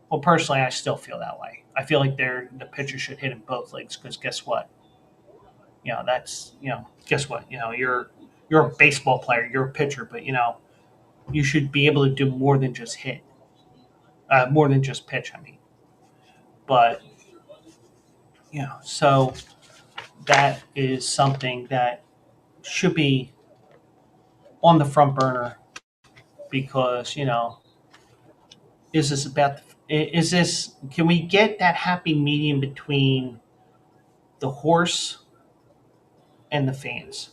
Well, personally, I still feel that way. I feel like the pitcher should hit in both leagues because guess what? That's guess what? You're a baseball player, you're a pitcher, but you should be able to do more than just hit, more than just pitch. I mean, but so that is something that should be on the front burner because is this about is this can we get that happy medium between the horse and the fans?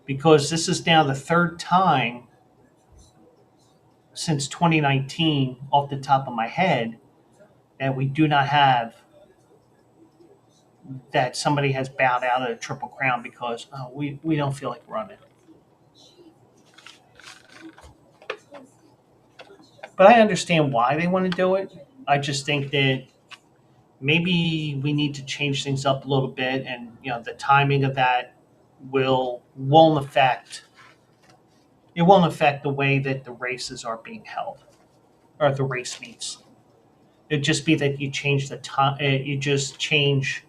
Because this is now the third time since 2019 off the top of my head that we do not have that somebody has bowed out of the Triple Crown because we don't feel like running. But I understand why they want to do it. I just think that maybe we need to change things up a little bit, and the timing of that won't affect the way that the races are being held or the race meets. It'd just be that you change the time. You just change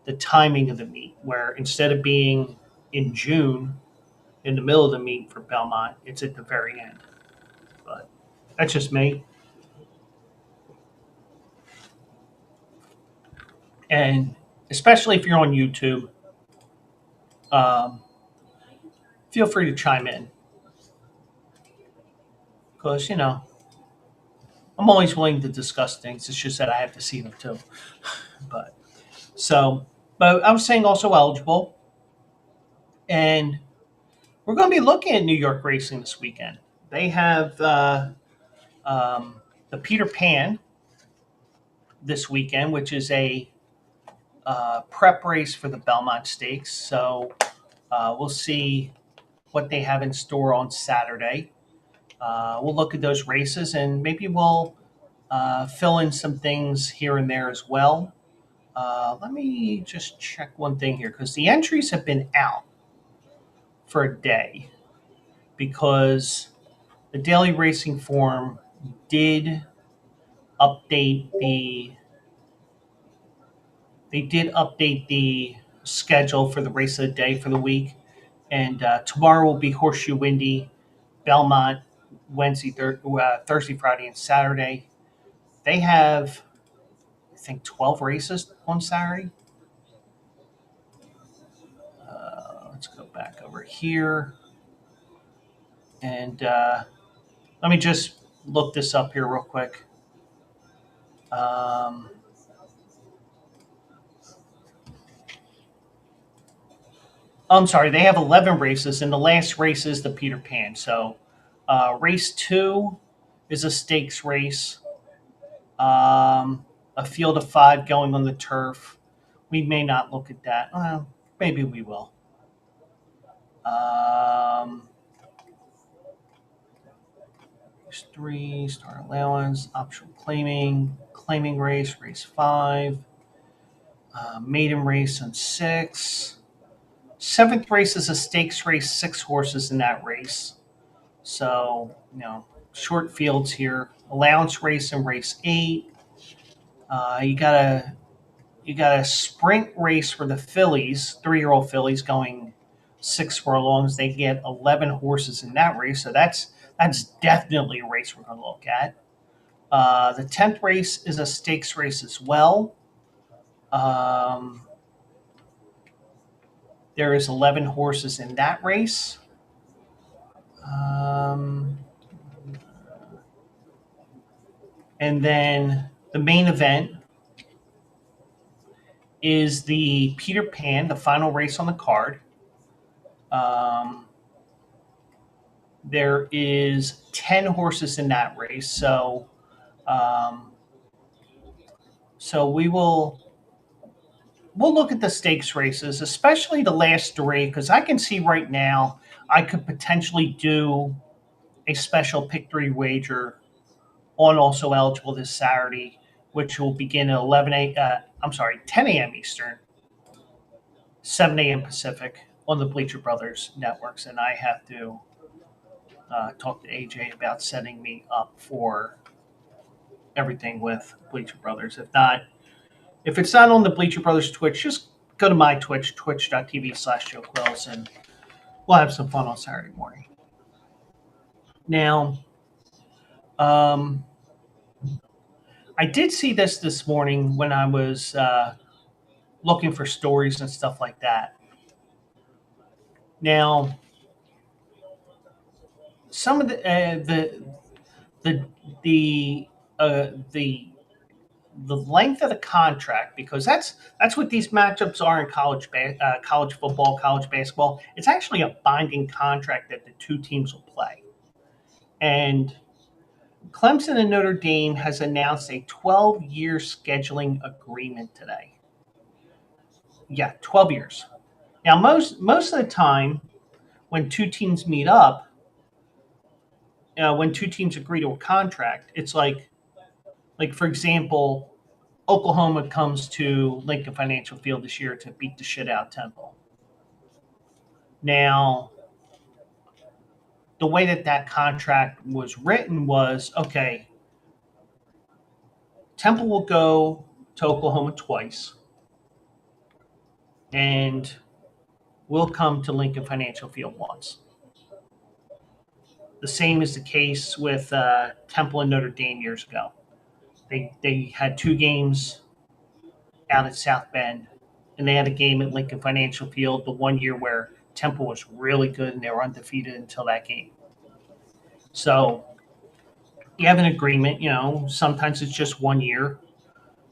the timing of the meet, where instead of being in June in the middle of the meet for Belmont, it's at the very end. But that's just me. And especially if you're on YouTube, um, feel free to chime in because I'm always willing to discuss things. It's just that I have to see them too. But so, but I was saying also eligible, and we're going to be looking at New York racing this weekend. They have the Peter Pan this weekend, which is a prep race for the Belmont Stakes. So we'll see what they have in store on Saturday. We'll look at those races and maybe we'll fill in some things here and there as well. Let me just check one thing here because the entries have been out for a day because the Daily Racing Form did update the schedule for the race of the day for the week, and tomorrow will be Horseshoe Indy, Belmont, Wednesday, Thursday, Friday, and Saturday. They have, I think, 12 races on Saturday. Let's go back over here, and let me just look this up here real quick. I'm sorry, they have 11 races, and the last race is the Peter Pan. So, race 2 is a stakes race, a field of 5 going on the turf. We may not look at that. Well, maybe we will. Race 3, start allowance, optional claiming race, race 5, maiden race on 6. 7th race is a stakes race, 6 horses in that race. So, short fields here. Allowance race in race 8. You got a sprint race for the fillies, 3-year-old fillies going 6 furlongs. They get 11 horses in that race. So that's definitely a race we're going to look at. The 10th race is a stakes race as well. There is 11 horses in that race. And then the main event is the Peter Pan, the final race on the card. There is 10 horses in that race. So we'll look at the stakes races, especially the last 3, because I can see right now I could potentially do a special pick 3 wager on also eligible this Saturday, which will begin at 10 a.m. Eastern, 7 a.m. Pacific on the Bleacher Brothers networks, and I have to talk to AJ about setting me up for everything with Bleacher Brothers. If it's not on the Bleacher Brothers Twitch, just go to my Twitch, twitch.tv/Joe Quills, and we'll have some fun on Saturday morning. Now, I did see this morning when I was looking for stories and stuff like that. Now, some of the length of the contract, because that's what these matchups are in college football, college basketball. It's actually a binding contract that the two teams will play, and Clemson and Notre Dame has announced a 12-year scheduling agreement today. Yeah, 12 years. Now, most of the time, when two teams meet up, when two teams agree to a contract, it's like for example, Oklahoma comes to Lincoln Financial Field this year to beat the shit out of Temple. Now, the way that contract was written was okay. Temple will go to Oklahoma twice, and we'll come to Lincoln Financial Field once. The same is the case with Temple and Notre Dame years ago. They had two games out at South Bend, and they had a game at Lincoln Financial Field the one year where Temple was really good and they were undefeated until that game. So you have an agreement. Sometimes it's just 1 year,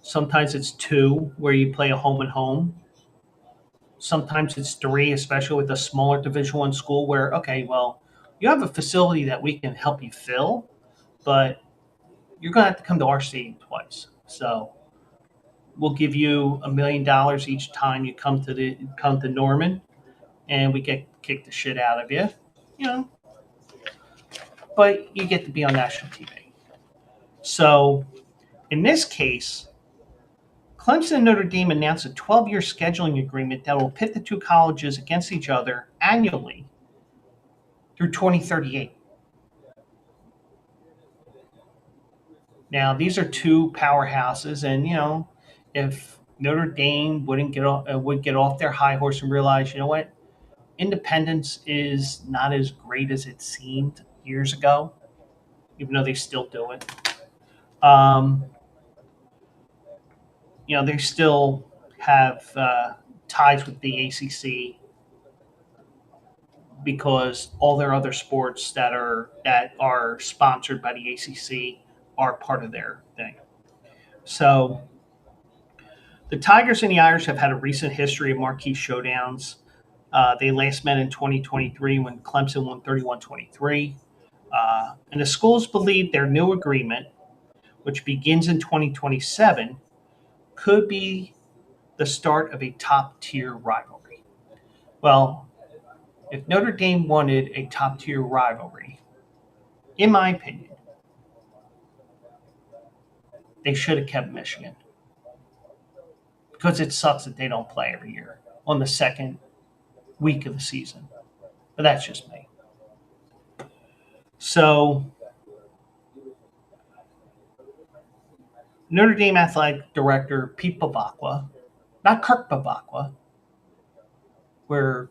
sometimes it's two where you play a home and home. Sometimes it's three, especially with a smaller Division One school where okay, well, you have a facility that we can help you fill, but you're going to have to come to our stadium twice. So we'll give you $1 million each time you come to Norman, and we get kicked the shit out of you, you know. But you get to be on national TV. So in this case, Clemson and Notre Dame announced a 12-year scheduling agreement that will pit the two colleges against each other annually through 2038. Now, these are two powerhouses, and if Notre Dame would get off their high horse and realize, you know what, independence is not as great as it seemed years ago, even though they still do it. Um, they still have ties with the ACC because all their other sports that are sponsored by the ACC are part of their thing. So the Tigers and the Irish have had a recent history of marquee showdowns. They last met in 2023 when Clemson won 31-23. And the schools believe their new agreement, which begins in 2027, could be the start of a top-tier rivalry. Well, if Notre Dame wanted a top-tier rivalry, in my opinion, they should have kept Michigan. Because it sucks that they don't play every year on the second week of the season. But that's just me. So, Notre Dame athletic director Pete Bavacqua, not Kirk Bavacqua, where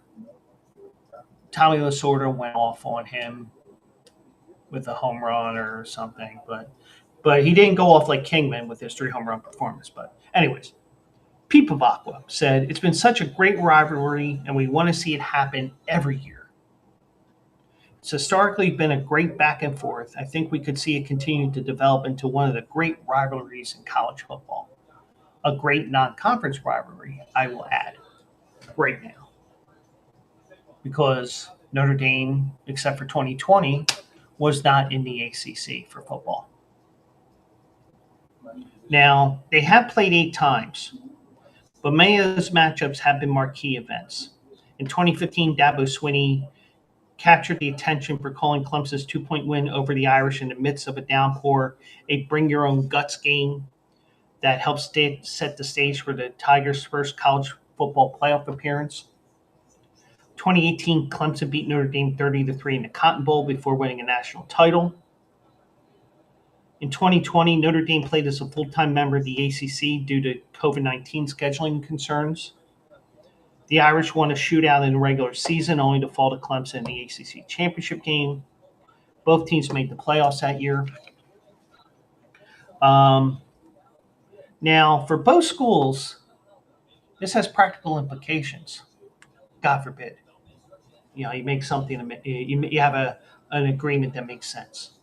Tommy Lasorda went off on him with a home run or something, but he didn't go off like Kingman with his 3 home run performance. But anyways, Pete Bavacqua said, "It's been such a great rivalry, and we want to see it happen every year. It's historically been a great back and forth. I think we could see it continue to develop into one of the great rivalries in college football. A great non-conference rivalry, I will add, right now. Because Notre Dame, except for 2020, was not in the ACC for football. Now, they have played 8 times, but many of those matchups have been marquee events. In 2015, Dabo Swinney captured the attention for calling Clemson's 2-point win over the Irish in the midst of a downpour, a bring-your-own-guts game that helped set the stage for the Tigers' first college football playoff appearance. 2018, Clemson beat Notre Dame 30-3 in the Cotton Bowl before winning a national title. In 2020, Notre Dame played as a full-time member of the ACC due to COVID-19 scheduling concerns. The Irish won a shootout in the regular season, only to fall to Clemson in the ACC championship game. Both teams made the playoffs that year. Now, for both schools, this has practical implications. God forbid. You make something, you have an agreement that makes sense.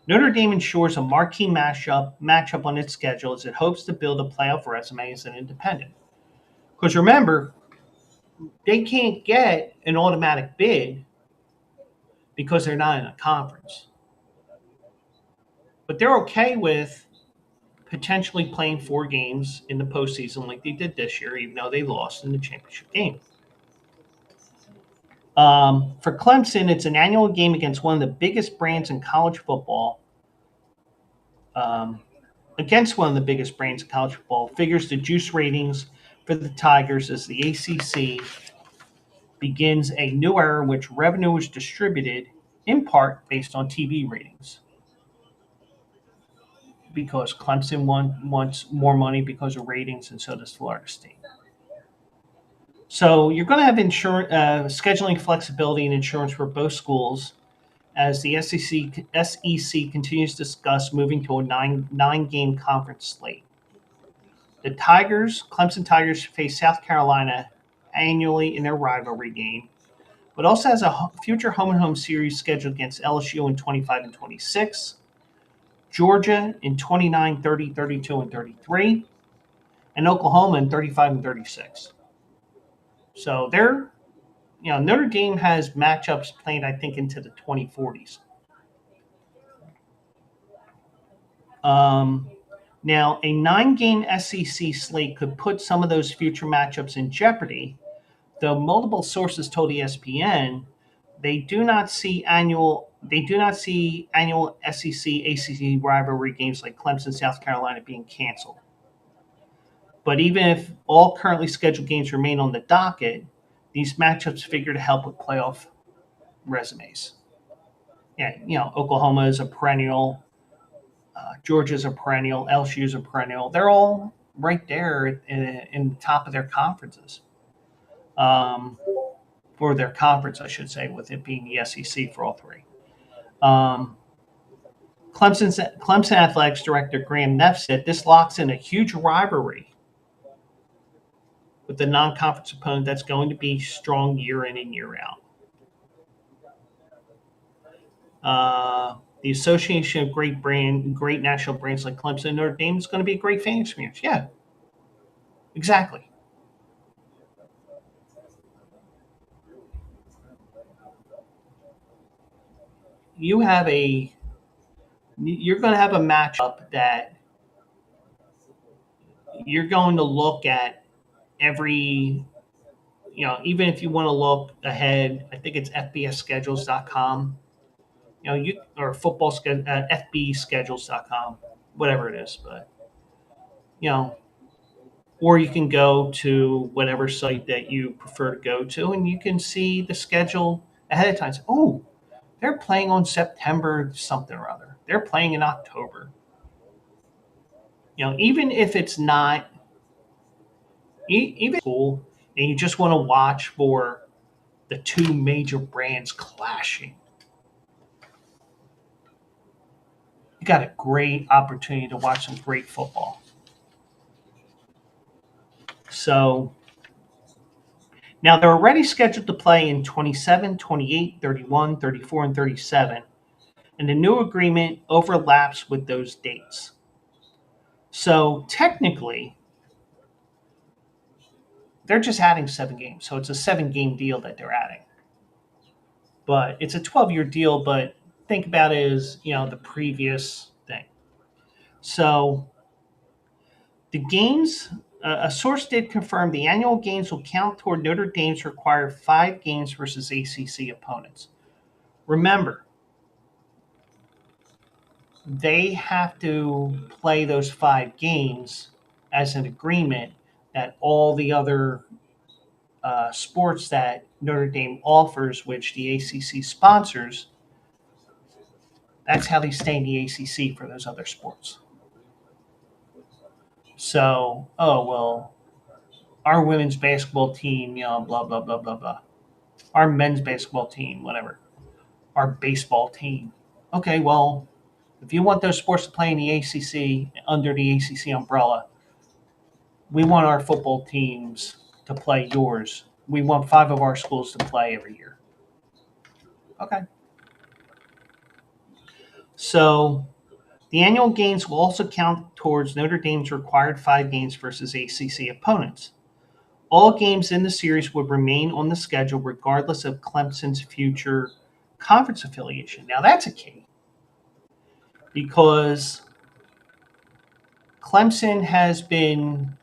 Notre Dame ensures a marquee matchup on its schedule as it hopes to build a playoff resume as an independent. Because remember, they can't get an automatic bid because they're not in a conference. but they're okay with potentially playing 4 games in the postseason like they did this year, even though they lost in the championship game. For Clemson, it's an annual game against one of the biggest brands in college football. Against one of the biggest brands in college football, figures the juice ratings for the Tigers as the ACC begins a new era in which revenue is distributed in part based on TV ratings. Because Clemson wants more money because of ratings, and so does Florida State. So you're going to have scheduling flexibility and insurance for both schools as the SEC continues to discuss moving to a nine-game conference slate. The Clemson Tigers, face South Carolina annually in their rivalry game, but also has a future home-and-home series scheduled against LSU in 25 and 26, Georgia in 29, 30, 32, and 33, and Oklahoma in 35 and 36. So Notre Dame has matchups played, I think, into the 2040s. Now, a 9-game SEC slate could put some of those future matchups in jeopardy, though multiple sources told ESPN they do not see annual SEC ACC rivalry games like Clemson South Carolina being canceled. But even if all currently scheduled games remain on the docket, these matchups figure to help with playoff resumes. Yeah, Oklahoma is a perennial, Georgia is a perennial, LSU is a perennial. They're all right there in the top of their conferences. For their conference, I should say, with it being the SEC for all three. Clemson Athletics Director Graham Neff said this locks in a huge rivalry with the non-conference opponent that's going to be strong year in and year out. The association of great national brands like Clemson and Notre Dame is going to be a great fan experience. Yeah, exactly. You're going to have a matchup that you're going to look at every, even if you want to look ahead, I think it's fbsschedules.com, or football fbschedules.com, whatever it is, but, or you can go to whatever site that you prefer to go to, and you can see the schedule ahead of time. So, oh, they're playing on September something or other. They're playing in October. Even if it's not, even cool, and you just want to watch for the two major brands clashing, you got a great opportunity to watch some great football. So now they're already scheduled to play in 27, 28, 31, 34, and 37, and the new agreement overlaps with those dates. So technically, they're just adding 7 games. So it's a 7-game deal that they're adding. But it's a 12-year deal, but think about it as, the previous thing. So the games, a source did confirm the annual games will count toward Notre Dame's required 5 games versus ACC opponents. Remember, they have to play those 5 games as an agreement that all the other sports that Notre Dame offers, which the ACC sponsors, that's how they stay in the ACC for those other sports. So, our women's basketball team, blah, blah, blah, blah, blah. Our men's basketball team, whatever. Our baseball team. Okay, well, if you want those sports to play in the ACC, under the ACC umbrella, we want our football teams to play yours. We want 5 of our schools to play every year. Okay. So the annual games will also count towards Notre Dame's required 5 games versus ACC opponents. All games in the series would remain on the schedule regardless of Clemson's future conference affiliation. Now that's a key. because Clemson has been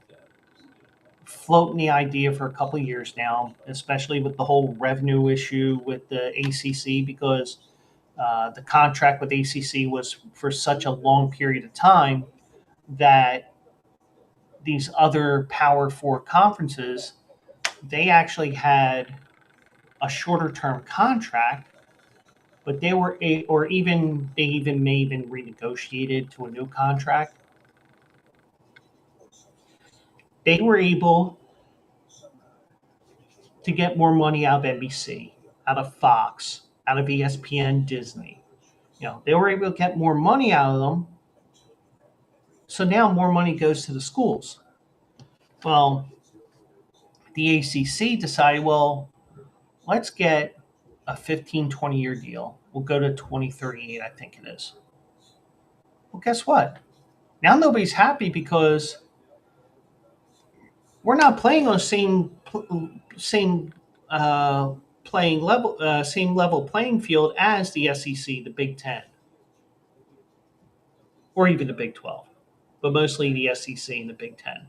floating the idea for a couple of years now, especially with the whole revenue issue with the ACC, because the contract with ACC was for such a long period of time that these other Power Four conferences, they actually had a shorter term contract, but they were or even they even may even renegotiated to a new contract. They were able to get more money out of NBC, out of Fox, out of ESPN, Disney. They were able to get more money out of them. So now more money goes to the schools. Well, the ACC decided, well, let's get a 15, 20-year deal. We'll go to 2038, I think it is. Well, guess what? Now nobody's happy because we're not playing on the same playing level, same level playing field as the SEC, the Big Ten, or even the Big 12, but mostly the SEC and the Big Ten.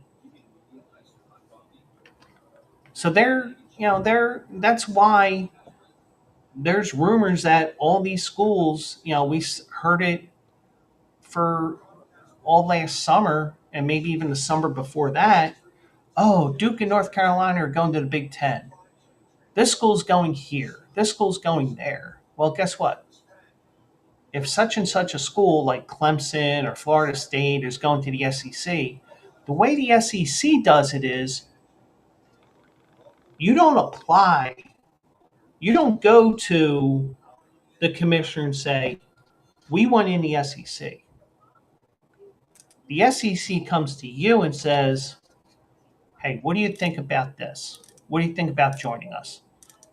So that's why there's rumors that all these schools, we heard it for all last summer and maybe even the summer before that. Oh, Duke and North Carolina are going to the Big Ten. This school's going here. This school's going there. Well, guess what? If such and such a school like Clemson or Florida State is going to the SEC, the way the SEC does it is you don't apply, you don't go to the commissioner and say, we want in the SEC. The SEC comes to you and says, hey, what do you think about this? What do you think about joining us?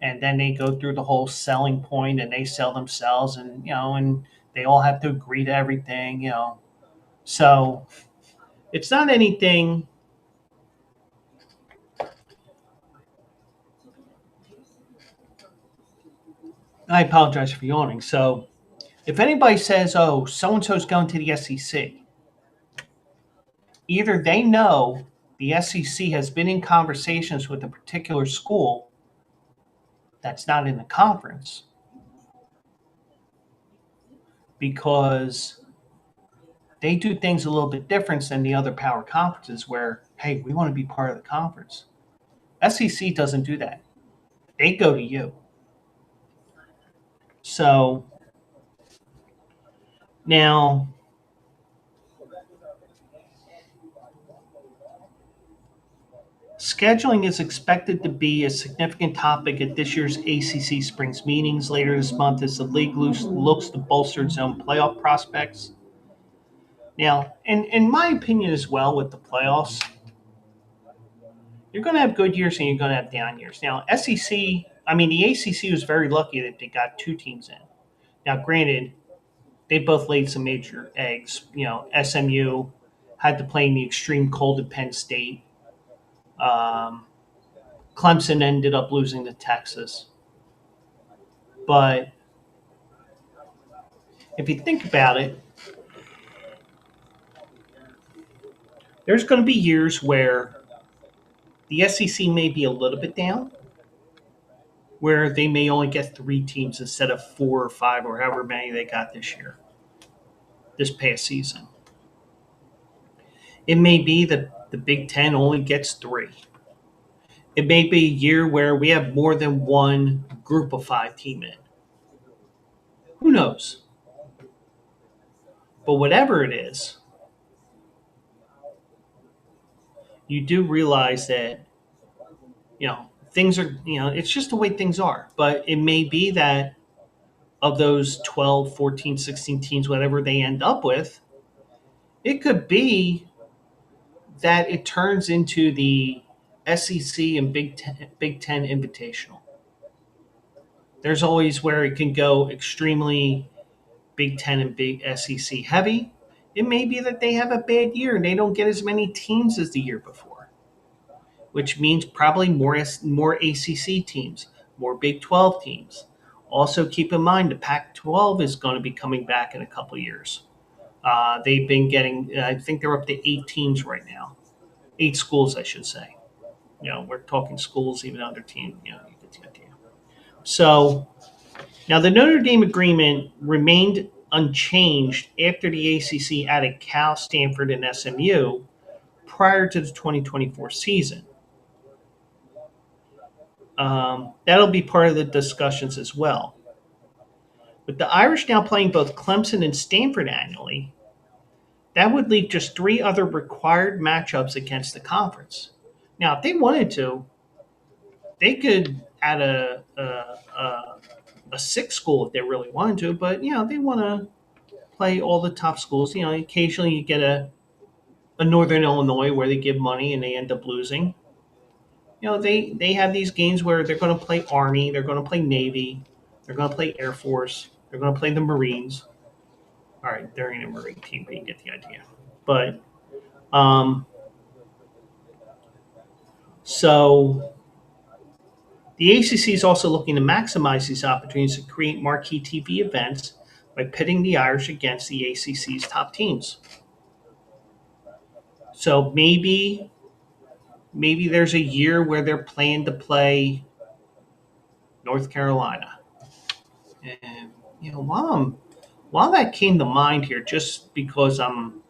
And then they go through the whole selling point and they sell themselves and they all have to agree to everything. So it's not anything. I apologize for yawning. So if anybody says, oh, so and so's going to the SEC, either they know the SEC has been in conversations with a particular school that's not in the conference because they do things a little bit different than the other power conferences where, hey, we want to be part of the conference. SEC doesn't do that. They go to you. So now, scheduling is expected to be a significant topic at this year's ACC Springs meetings later this month as the league looks to bolster its own playoff prospects. Now, in my opinion as well with the playoffs, you're going to have good years and you're going to have down years. Now, the ACC was very lucky that they got two teams in. Now, granted, they both laid some major eggs. SMU had to play in the extreme cold at Penn State. Clemson ended up losing to Texas. But if you think about it, there's going to be years where the SEC may be a little bit down, where they may only get three teams instead of four or five or however many they got this past season. It may be that the Big Ten only gets three. It may be a year where we have more than one group of five team in. Who knows? But whatever it is, you do realize that, things are, it's just the way things are. But it may be that of those 12, 14, 16 teams, whatever they end up with, it could be that it turns into the SEC and Big Ten Invitational. There's always where it can go extremely Big Ten and big SEC heavy. It may be that they have a bad year and they don't get as many teams as the year before, which means probably more ACC teams, more Big 12 teams. Also, keep in mind the Pac 12 is going to be coming back in a couple years. They've been getting, I think they're up to 8 teams right now. 8 schools, I should say. We're talking schools even under team. You get the idea. So now the Notre Dame agreement remained unchanged after the ACC added Cal, Stanford, and SMU prior to the 2024 season. That'll be part of the discussions as well. With the Irish now playing both Clemson and Stanford annually, that would leave just 3 other required matchups against the conference. Now, if they wanted to, they could add a sixth school if they really wanted to, but they want to play all the top schools. Occasionally you get a Northern Illinois where they give money and they end up losing. They have these games where they're going to play Army, they're going to play Navy, they're going to play Air Force, they're going to play the Marines. All right, they're in a Marine team, but you get the idea. But so the ACC is also looking to maximize these opportunities to create marquee TV events by pitting the Irish against the ACC's top teams. So maybe there's a year where they're planning to play North Carolina. And while that came to mind here, just because I'm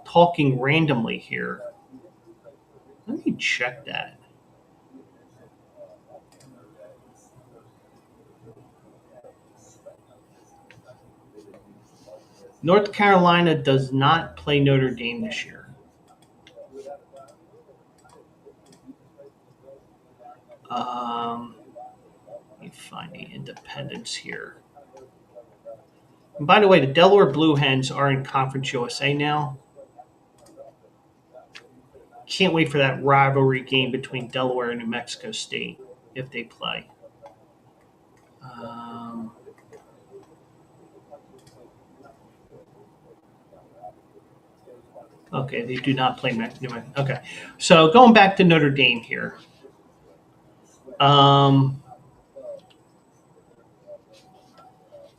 talking randomly here, let me check that. North Carolina does not play Notre Dame this year. Let me find the independents here. And by the way, the Delaware Blue Hens are in Conference USA now. Can't wait for that rivalry game between Delaware and New Mexico State if they play. Okay, they do not play New Mexico. Okay, so going back to Notre Dame here.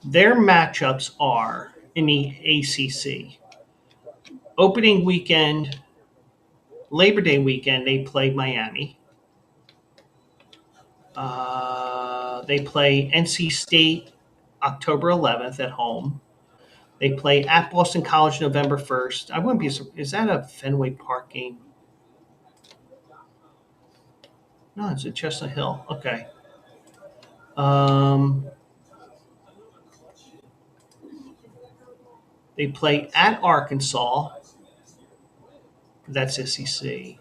Their matchups are in the ACC. Opening weekend, Labor Day weekend, they play Miami. They play NC State October 11th at home. They play at Boston College November 1st. I wouldn't be. Is that a Fenway Park game? No, it's at Chestnut Hill. Okay. They play at Arkansas. That's SEC.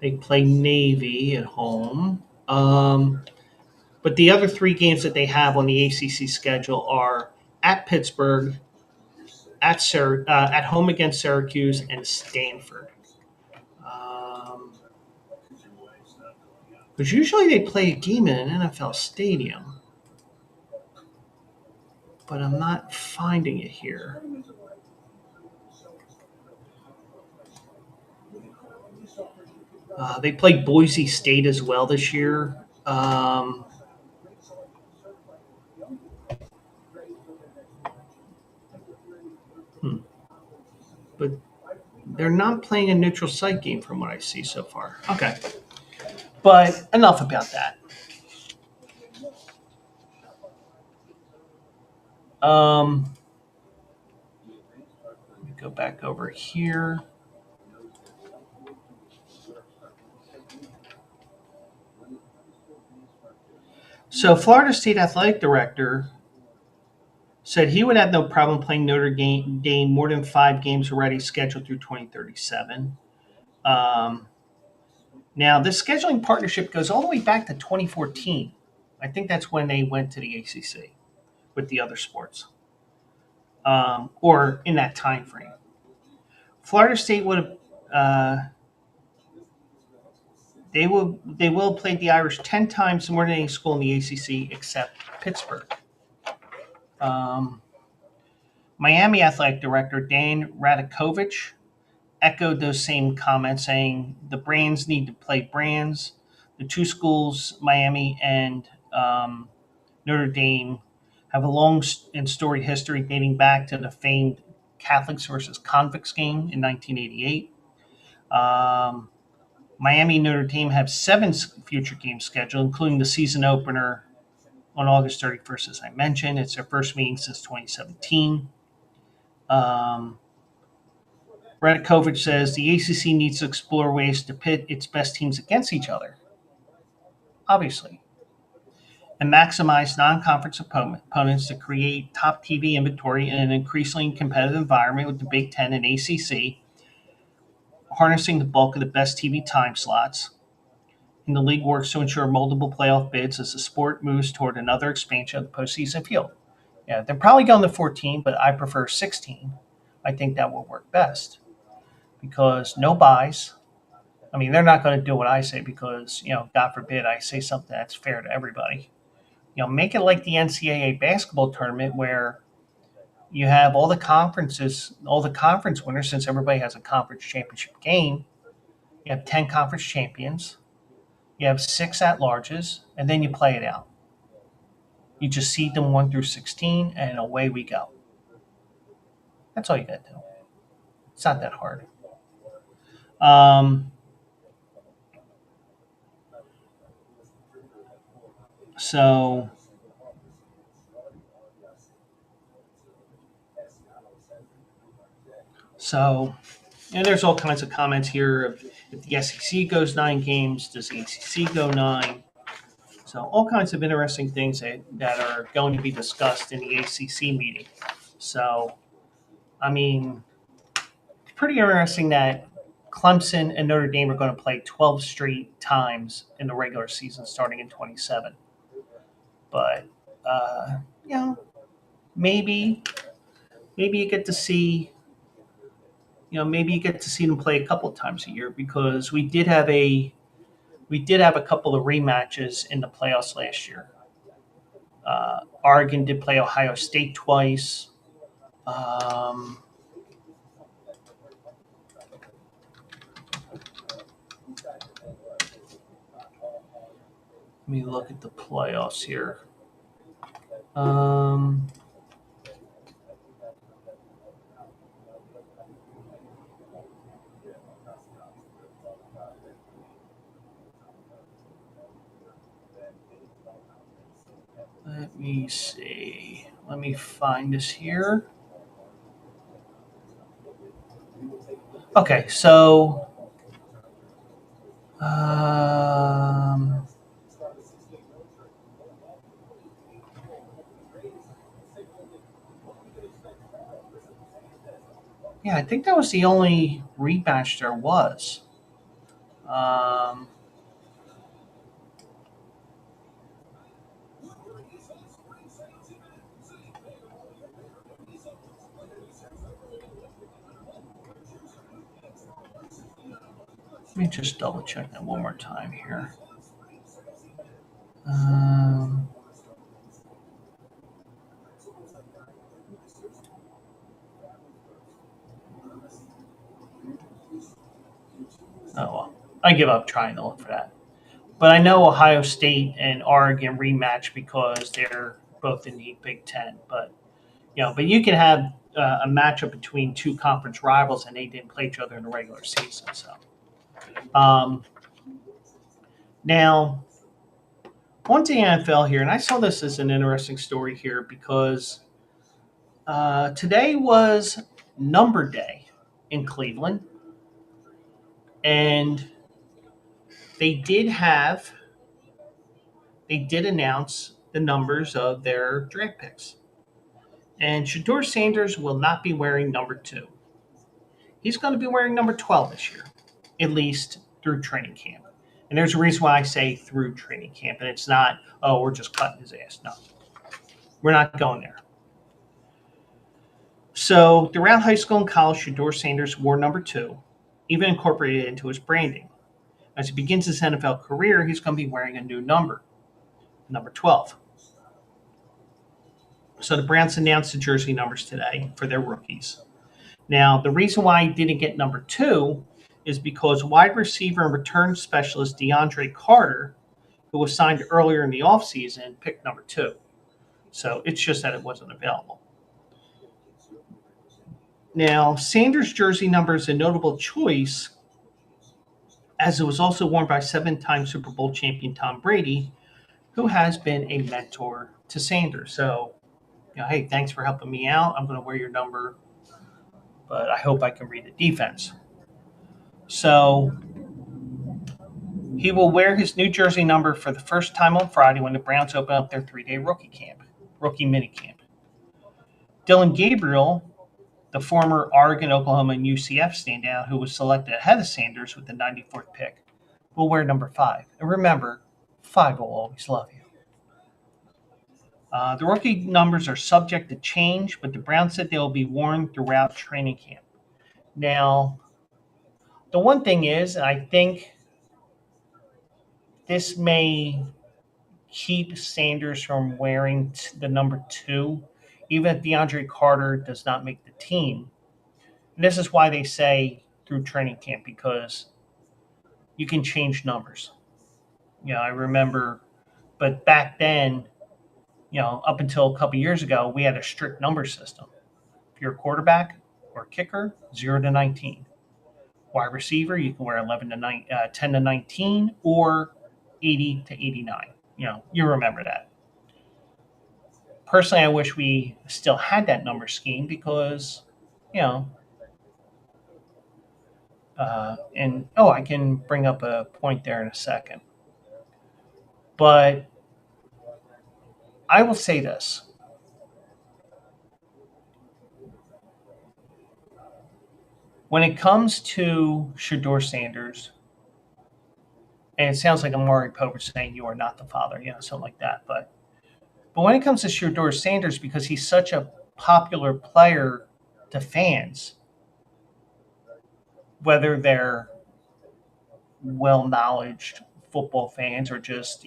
They play Navy at home. But the other 3 games that they have on the ACC schedule are at Pittsburgh, at home against Syracuse, and Stanford. Because usually they play a game in an NFL stadium. But I'm not finding it here. They played Boise State as well this year. But they're not playing a neutral site game from what I see so far. Okay. But enough about that. Let me go back over here. So Florida State Athletic Director said he would have no problem playing Notre Dame more than 5 games already scheduled through 2037. Now, this scheduling partnership goes all the way back to 2014. I think that's when they went to the ACC with the other sports, or in that time frame. Florida State would have they will play the Irish 10 times more than any school in the ACC except Pittsburgh. Miami Athletic Director Dan Radakovich echoed those same comments, saying the brands need to play brands. The two schools, Miami and Notre Dame, have a long and storied history dating back to the famed Catholics versus Convicts game in 1988. Um, Miami and Notre Dame have seven future games scheduled, including the season opener on August 31st, as I mentioned. It's their first meeting since 2017. Um, Radakovich says the ACC needs to explore ways to pit its best teams against each other, obviously, and maximize non-conference opponents to create top TV inventory in an increasingly competitive environment with the Big Ten and ACC harnessing the bulk of the best TV time slots. And the league works to ensure multiple playoff bids as the sport moves toward another expansion of the postseason field. Yeah, they're probably going to 14, but I prefer 16. I think that will work best because no buys. I mean, they're not going to do what I say because, God forbid I say something that's fair to everybody. Make it like the NCAA basketball tournament where you have all the conferences, all the conference winners, since everybody has a conference championship game. You have 10 conference champions, you have 6 at-larges, and then you play it out. You just seed them 1 through 16, and away we go. That's all you got to do. It's not that hard. Um, so, and there's all kinds of comments here. If the SEC goes 9 games, does the ACC go 9? So all kinds of interesting things that are going to be discussed in the ACC meeting. So, I mean, it's pretty interesting that Clemson and Notre Dame are going to play 12 straight times in the regular season starting in 27. But, you know, maybe you get to see, maybe you get to see them play a couple of times a year because we did have a couple of rematches in the playoffs last year. Oregon did play Ohio State twice. Let me look at the playoffs here. Let me see. Let me find this here. Okay, so yeah, I think that was the only rematch there was. Let me just double check that one more time here. Oh well, I give up trying to look for that. But I know Ohio State and Oregon rematch because they're both in the Big Ten. But but you can have a matchup between two conference rivals and they didn't play each other in the regular season. So now on to the NFL here, and I saw this as an interesting story here because today was Number Day in Cleveland, and they did announce the numbers of their draft picks. And Shadeur Sanders will not be wearing number 2. He's going to be wearing number 12 this year, at least through training camp. And there's a reason why I say through training camp, and it's not, oh, we're just cutting his ass. No, we're not going there. So throughout high school and college, Shadeur Sanders wore number 2, even incorporated it into his branding. As he begins his NFL career, he's going to be wearing a new number 12. So the Browns announced the jersey numbers today for their rookies. Now, the reason why he didn't get number 2 is because wide receiver and return specialist DeAndre Carter, who was signed earlier in the offseason, picked number 2. So it's just that it wasn't available. Now, Sanders' jersey number is a notable choice as it was also worn by 7-time Super Bowl champion Tom Brady, who has been a mentor to Sanders. So, hey, thanks for helping me out. I'm going to wear your number, but I hope I can read the defense. So he will wear his new jersey number for the first time on Friday when the Browns open up their 3-day rookie mini camp. Dylan Gabriel, the former Oregon, Oklahoma, and UCF standout who was selected ahead of Sanders with the 94th pick, will wear number 5. And remember, 5 will always love you. The rookie numbers are subject to change, but the Browns said they will be worn throughout training camp. Now, the one thing is, I think this may keep Sanders from wearing the number 2, even if DeAndre Carter does not make the team. And this is why they say through training camp, because you can change numbers. I remember, but back then, up until a couple years ago, we had a strict number system. If you're a quarterback or kicker, 0 to 19. Wide receiver, you can wear 10 to 19, or 80 to 89. You remember that. Personally, I wish we still had that number scheme because, I can bring up a point there in a second. But I will say this. When it comes to Shadeur Sanders, and it sounds like I'm Maury Povich saying you are not the father, something like that. But when it comes to Shadeur Sanders, because he's such a popular player to fans, whether they're well-knowledged football fans or just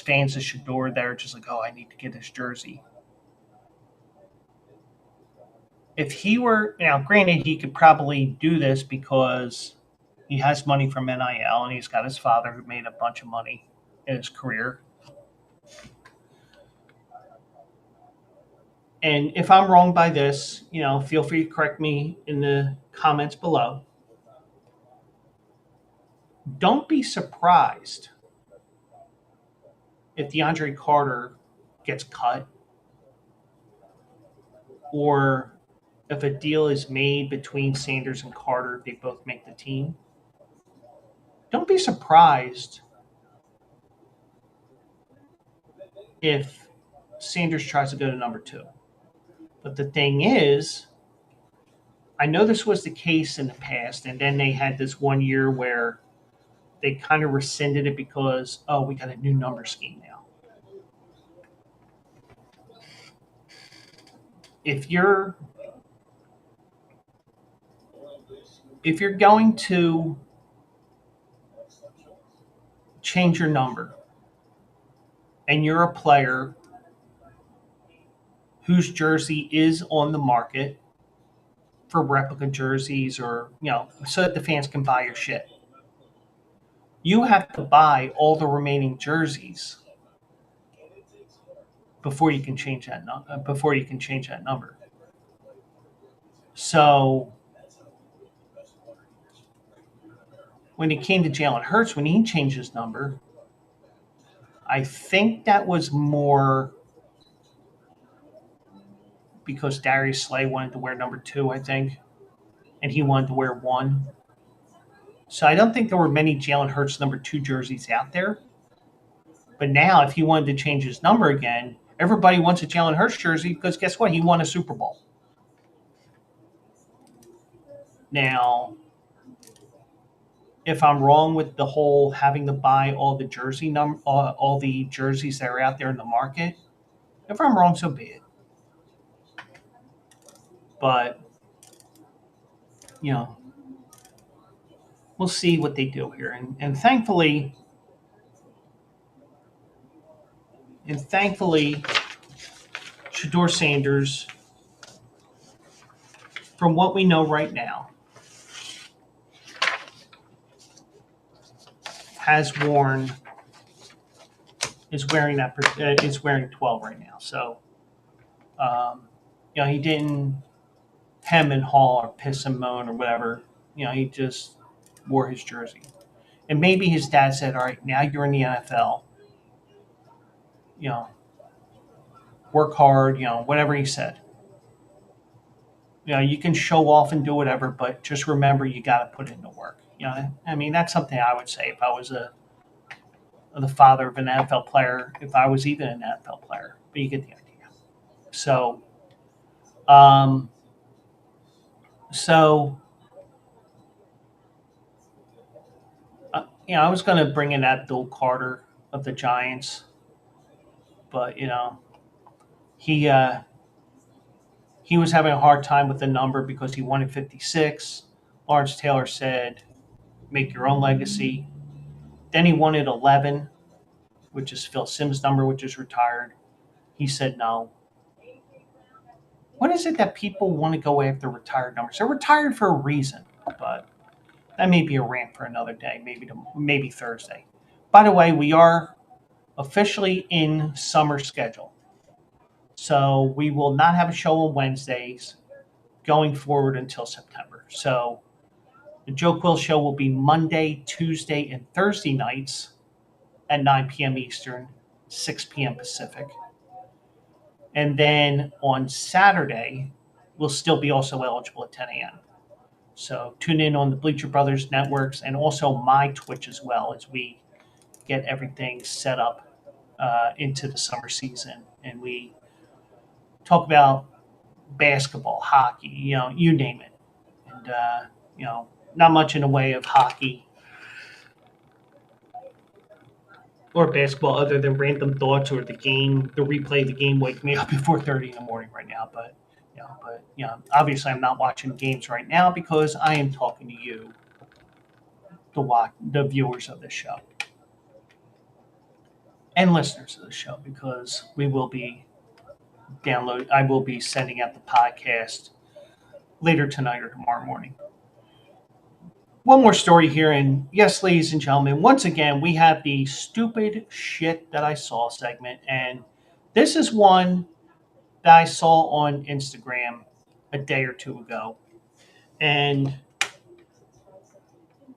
fans of Shadeur that are just like, oh, I need to get his jersey. If he were, granted, he could probably do this because he has money from NIL and he's got his father who made a bunch of money in his career. And if I'm wrong by this, feel free to correct me in the comments below. Don't be surprised if DeAndre Carter gets cut or if a deal is made between Sanders and Carter, they both make the team. Don't be surprised if Sanders tries to go to number 2. But the thing is, I know this was the case in the past, and then they had this one year where they kind of rescinded it because, we got a new number scheme now. If you're going to change your number and you're a player whose jersey is on the market for replica jerseys or, so that the fans can buy your shit, you have to buy all the remaining jerseys before you can change that number. So when it came to Jalen Hurts, when he changed his number, I think that was more because Darius Slay wanted to wear number 2, I think, and he wanted to wear 1. So I don't think there were many Jalen Hurts number 2 jerseys out there. But now, if he wanted to change his number again, everybody wants a Jalen Hurts jersey because guess what? He won a Super Bowl. Now, if I'm wrong with the whole having to buy all the jerseys that are out there in the market, if I'm wrong, so be it. But, we'll see what they do here. And thankfully, Shadeur Sanders from what we know right now, has worn is wearing 12 right now. So, he didn't hem and haw or piss and moan or whatever. He just wore his jersey. And maybe his dad said, "All right, now you're in the NFL. You know, work hard. Whatever he said. You can show off and do whatever, but just remember you got to put in the work." I mean, that's something I would say if I was the father of an NFL player, if I was even an NFL player. But you get the idea. So, um, so I was going to bring in Abdul Carter of the Giants, but he he was having a hard time with the number because he wanted 56. Lawrence Taylor said, "Make your own legacy." Then he wanted 11, which is Phil Simms' number, which is retired. He said no. What is it that people want to go after retired numbers? They're retired for a reason, but that may be a rant for another day, maybe Thursday. By the way, we are officially in summer schedule. So we will not have a show on Wednesdays going forward until September. So the Joe Quill show will be Monday, Tuesday, and Thursday nights at 9 p.m. Eastern, 6 p.m. Pacific. And then on Saturday, we'll still be also eligible at 10 a.m. So tune in on the Bleacher Brothers networks and also my Twitch as well as we get everything set up into the summer season. And we talk about basketball, hockey, you name it. And, not much in the way of hockey or basketball other than random thoughts or the replay of the game wake me up at 4:30 in the morning right now. But obviously I'm not watching games right now because I am talking to you, the viewers of this show and listeners of the show, because I will be sending out the podcast later tonight or tomorrow morning. One more story here, and yes, ladies and gentlemen, once again, we have the stupid shit that I saw segment, and this is one that I saw on Instagram a day or two ago, and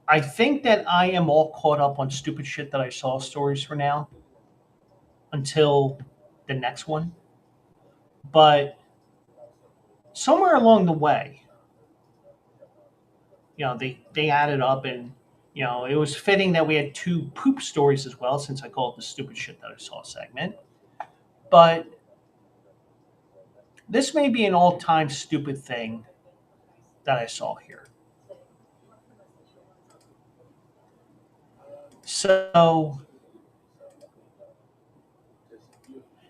I think that I am all caught up on stupid shit that I saw stories for now until the next one, but somewhere along the way, they added up, and it was fitting that we had two poop stories as well, since I call it the stupid shit that I saw segment. But this may be an all-time stupid thing that I saw here. So,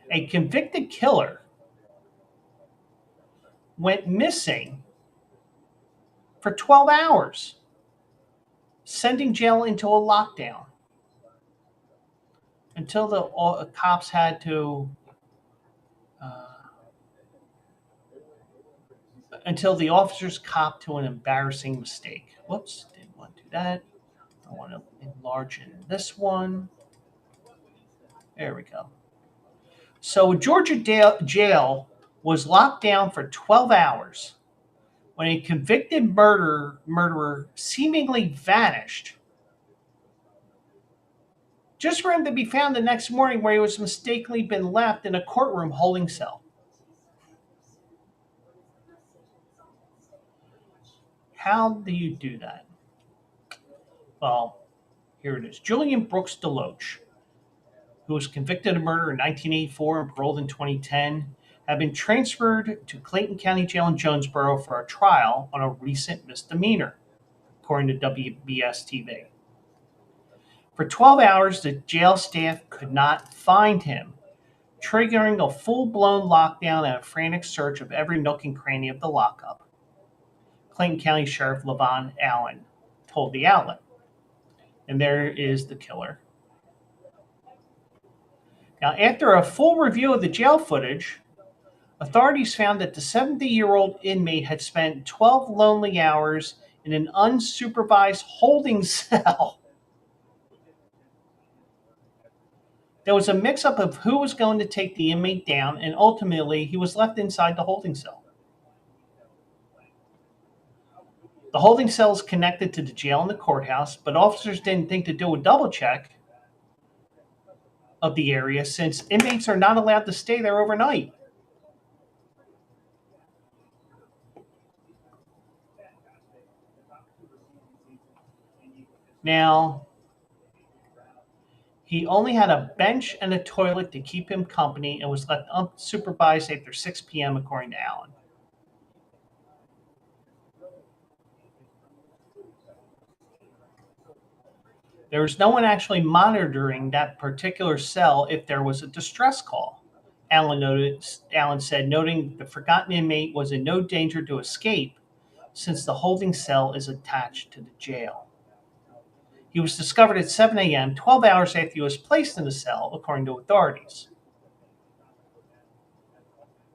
a convicted killer went missing for 12 hours, sending jail into a lockdown until the cops had to until the officers copped to an embarrassing mistake. Whoops, didn't want to do that. I want to enlarge in this one. There we go. So Georgia jail was locked down for 12 hours when a convicted murderer seemingly vanished, just for him to be found the next morning where he was mistakenly been left in a courtroom holding cell. How do you do that? Well, here it is. Julian Brooks DeLoach, who was convicted of murder in 1984 and paroled in 2010, had been transferred to Clayton County Jail in Jonesboro for a trial on a recent misdemeanor, according to WBS TV. For 12 hours, the jail staff could not find him, triggering a full-blown lockdown and a frantic search of every nook and cranny of the lockup. Clayton County Sheriff Levon Allen told the outlet. And there is the killer. Now, after a full review of the jail footage, Authorities found that the 70-year-old inmate had spent 12 lonely hours in an unsupervised holding cell. There was a mix up of who was going to take the inmate down, and ultimately, he was left inside the holding cell. The holding cell is connected to the jail and the courthouse, but officers didn't think to do a double check of the area since inmates are not allowed to stay there overnight. Now, he only had a bench and a toilet to keep him company and was left unsupervised after 6 p.m., according to Allen. There was no one actually monitoring that particular cell if there was a distress call. Allen said, noting the forgotten inmate was in no danger to escape since the holding cell is attached to the jail. He was discovered at 7 a.m., 12 hours after he was placed in the cell, according to authorities.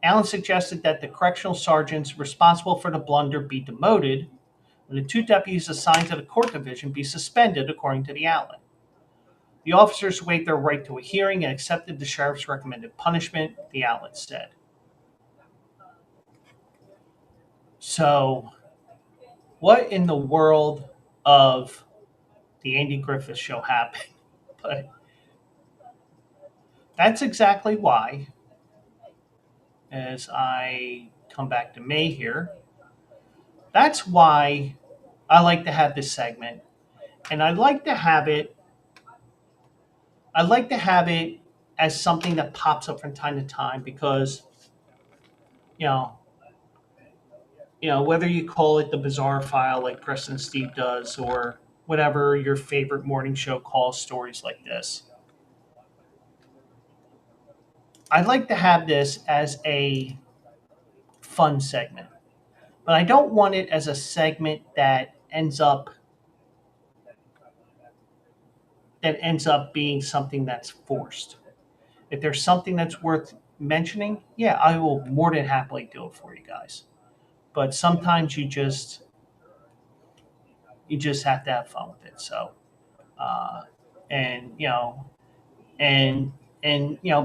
Allen suggested that the correctional sergeants responsible for the blunder be demoted and the 2 deputies assigned to the court division be suspended, according to the outlet. The officers waived their right to a hearing and accepted the sheriff's recommended punishment, the outlet said. So, what in the world of the Andy Griffith Show happened? But that's exactly why, as I come back to May here, that's why I like to have this segment. And I like to have it as something that pops up from time to time because, you know, whether you call it the bizarre file like Preston Steve does or whatever your favorite morning show calls stories like this. I'd like to have this as a fun segment, but I don't want it as a segment that ends up being something that's forced. If there's something that's worth mentioning, yeah, I will more than happily do it for you guys. But sometimes you just have to have fun with it. So, uh, and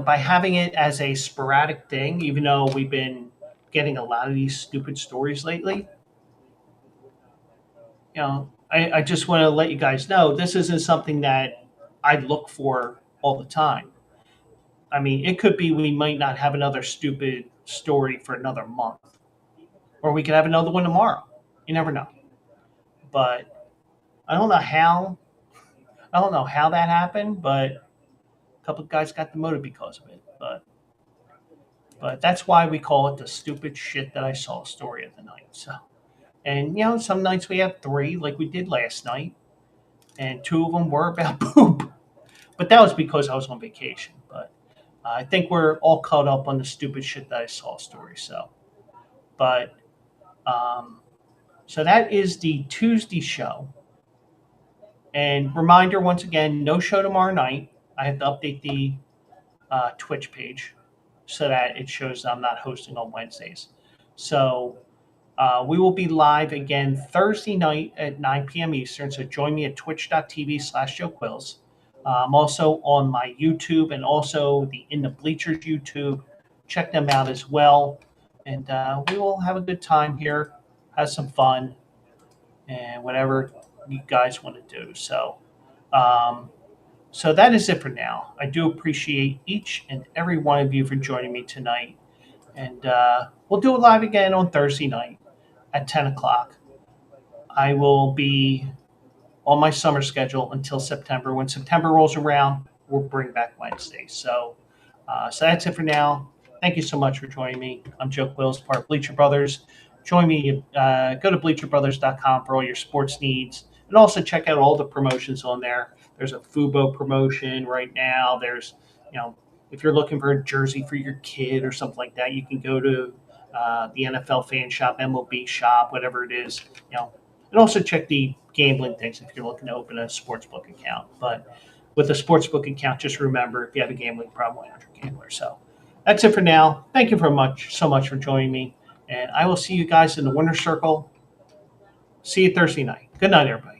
by having it as a sporadic thing, even though we've been getting a lot of these stupid stories lately, I just want to let you guys know this isn't something that I look for all the time. I mean, it could be we might not have another stupid story for another month, or we could have another one tomorrow. You never know. But I don't know how. I don't know how that happened, but a couple of guys got demoted because of it. But that's why we call it the stupid shit that I saw story of the night. So, and some nights we have 3, like we did last night, and 2 of them were about poop. But that was because I was on vacation. But I think we're all caught up on the stupid shit that I saw story. So, but so that is the Tuesday show. And reminder once again, no show tomorrow night. I have to update the Twitch page so that it shows I'm not hosting on Wednesdays. So we will be live again Thursday night at 9 p.m. Eastern. So join me at twitch.tv/Joe Quills. I'm also on my YouTube and also the In the Bleachers YouTube. Check them out as well. And we will have a good time here, have some fun, and whatever you guys want to do. So, so that is it for now. I do appreciate each and every one of you for joining me tonight. And we'll do it live again on Thursday night at 10 o'clock. I will be on my summer schedule until September. When September rolls around, we'll bring back Wednesdays. So that's it for now. Thank you so much for joining me. I'm Joe Quills, part of Bleacher Brothers. Join me. Go to bleacherbrothers.com for all your sports needs. And also check out all the promotions on there. There's a Fubo promotion right now. There's, if you're looking for a jersey for your kid or something like that, you can go to the NFL fan shop, MLB shop, whatever it is, and also check the gambling things if you're looking to open a sportsbook account. But with a sportsbook account, just remember if you have a gambling problem, you're a gambler. So That's it for now. Thank you so much for joining me. And I will see you guys in the winner's circle. See you Thursday night. Good night, everybody.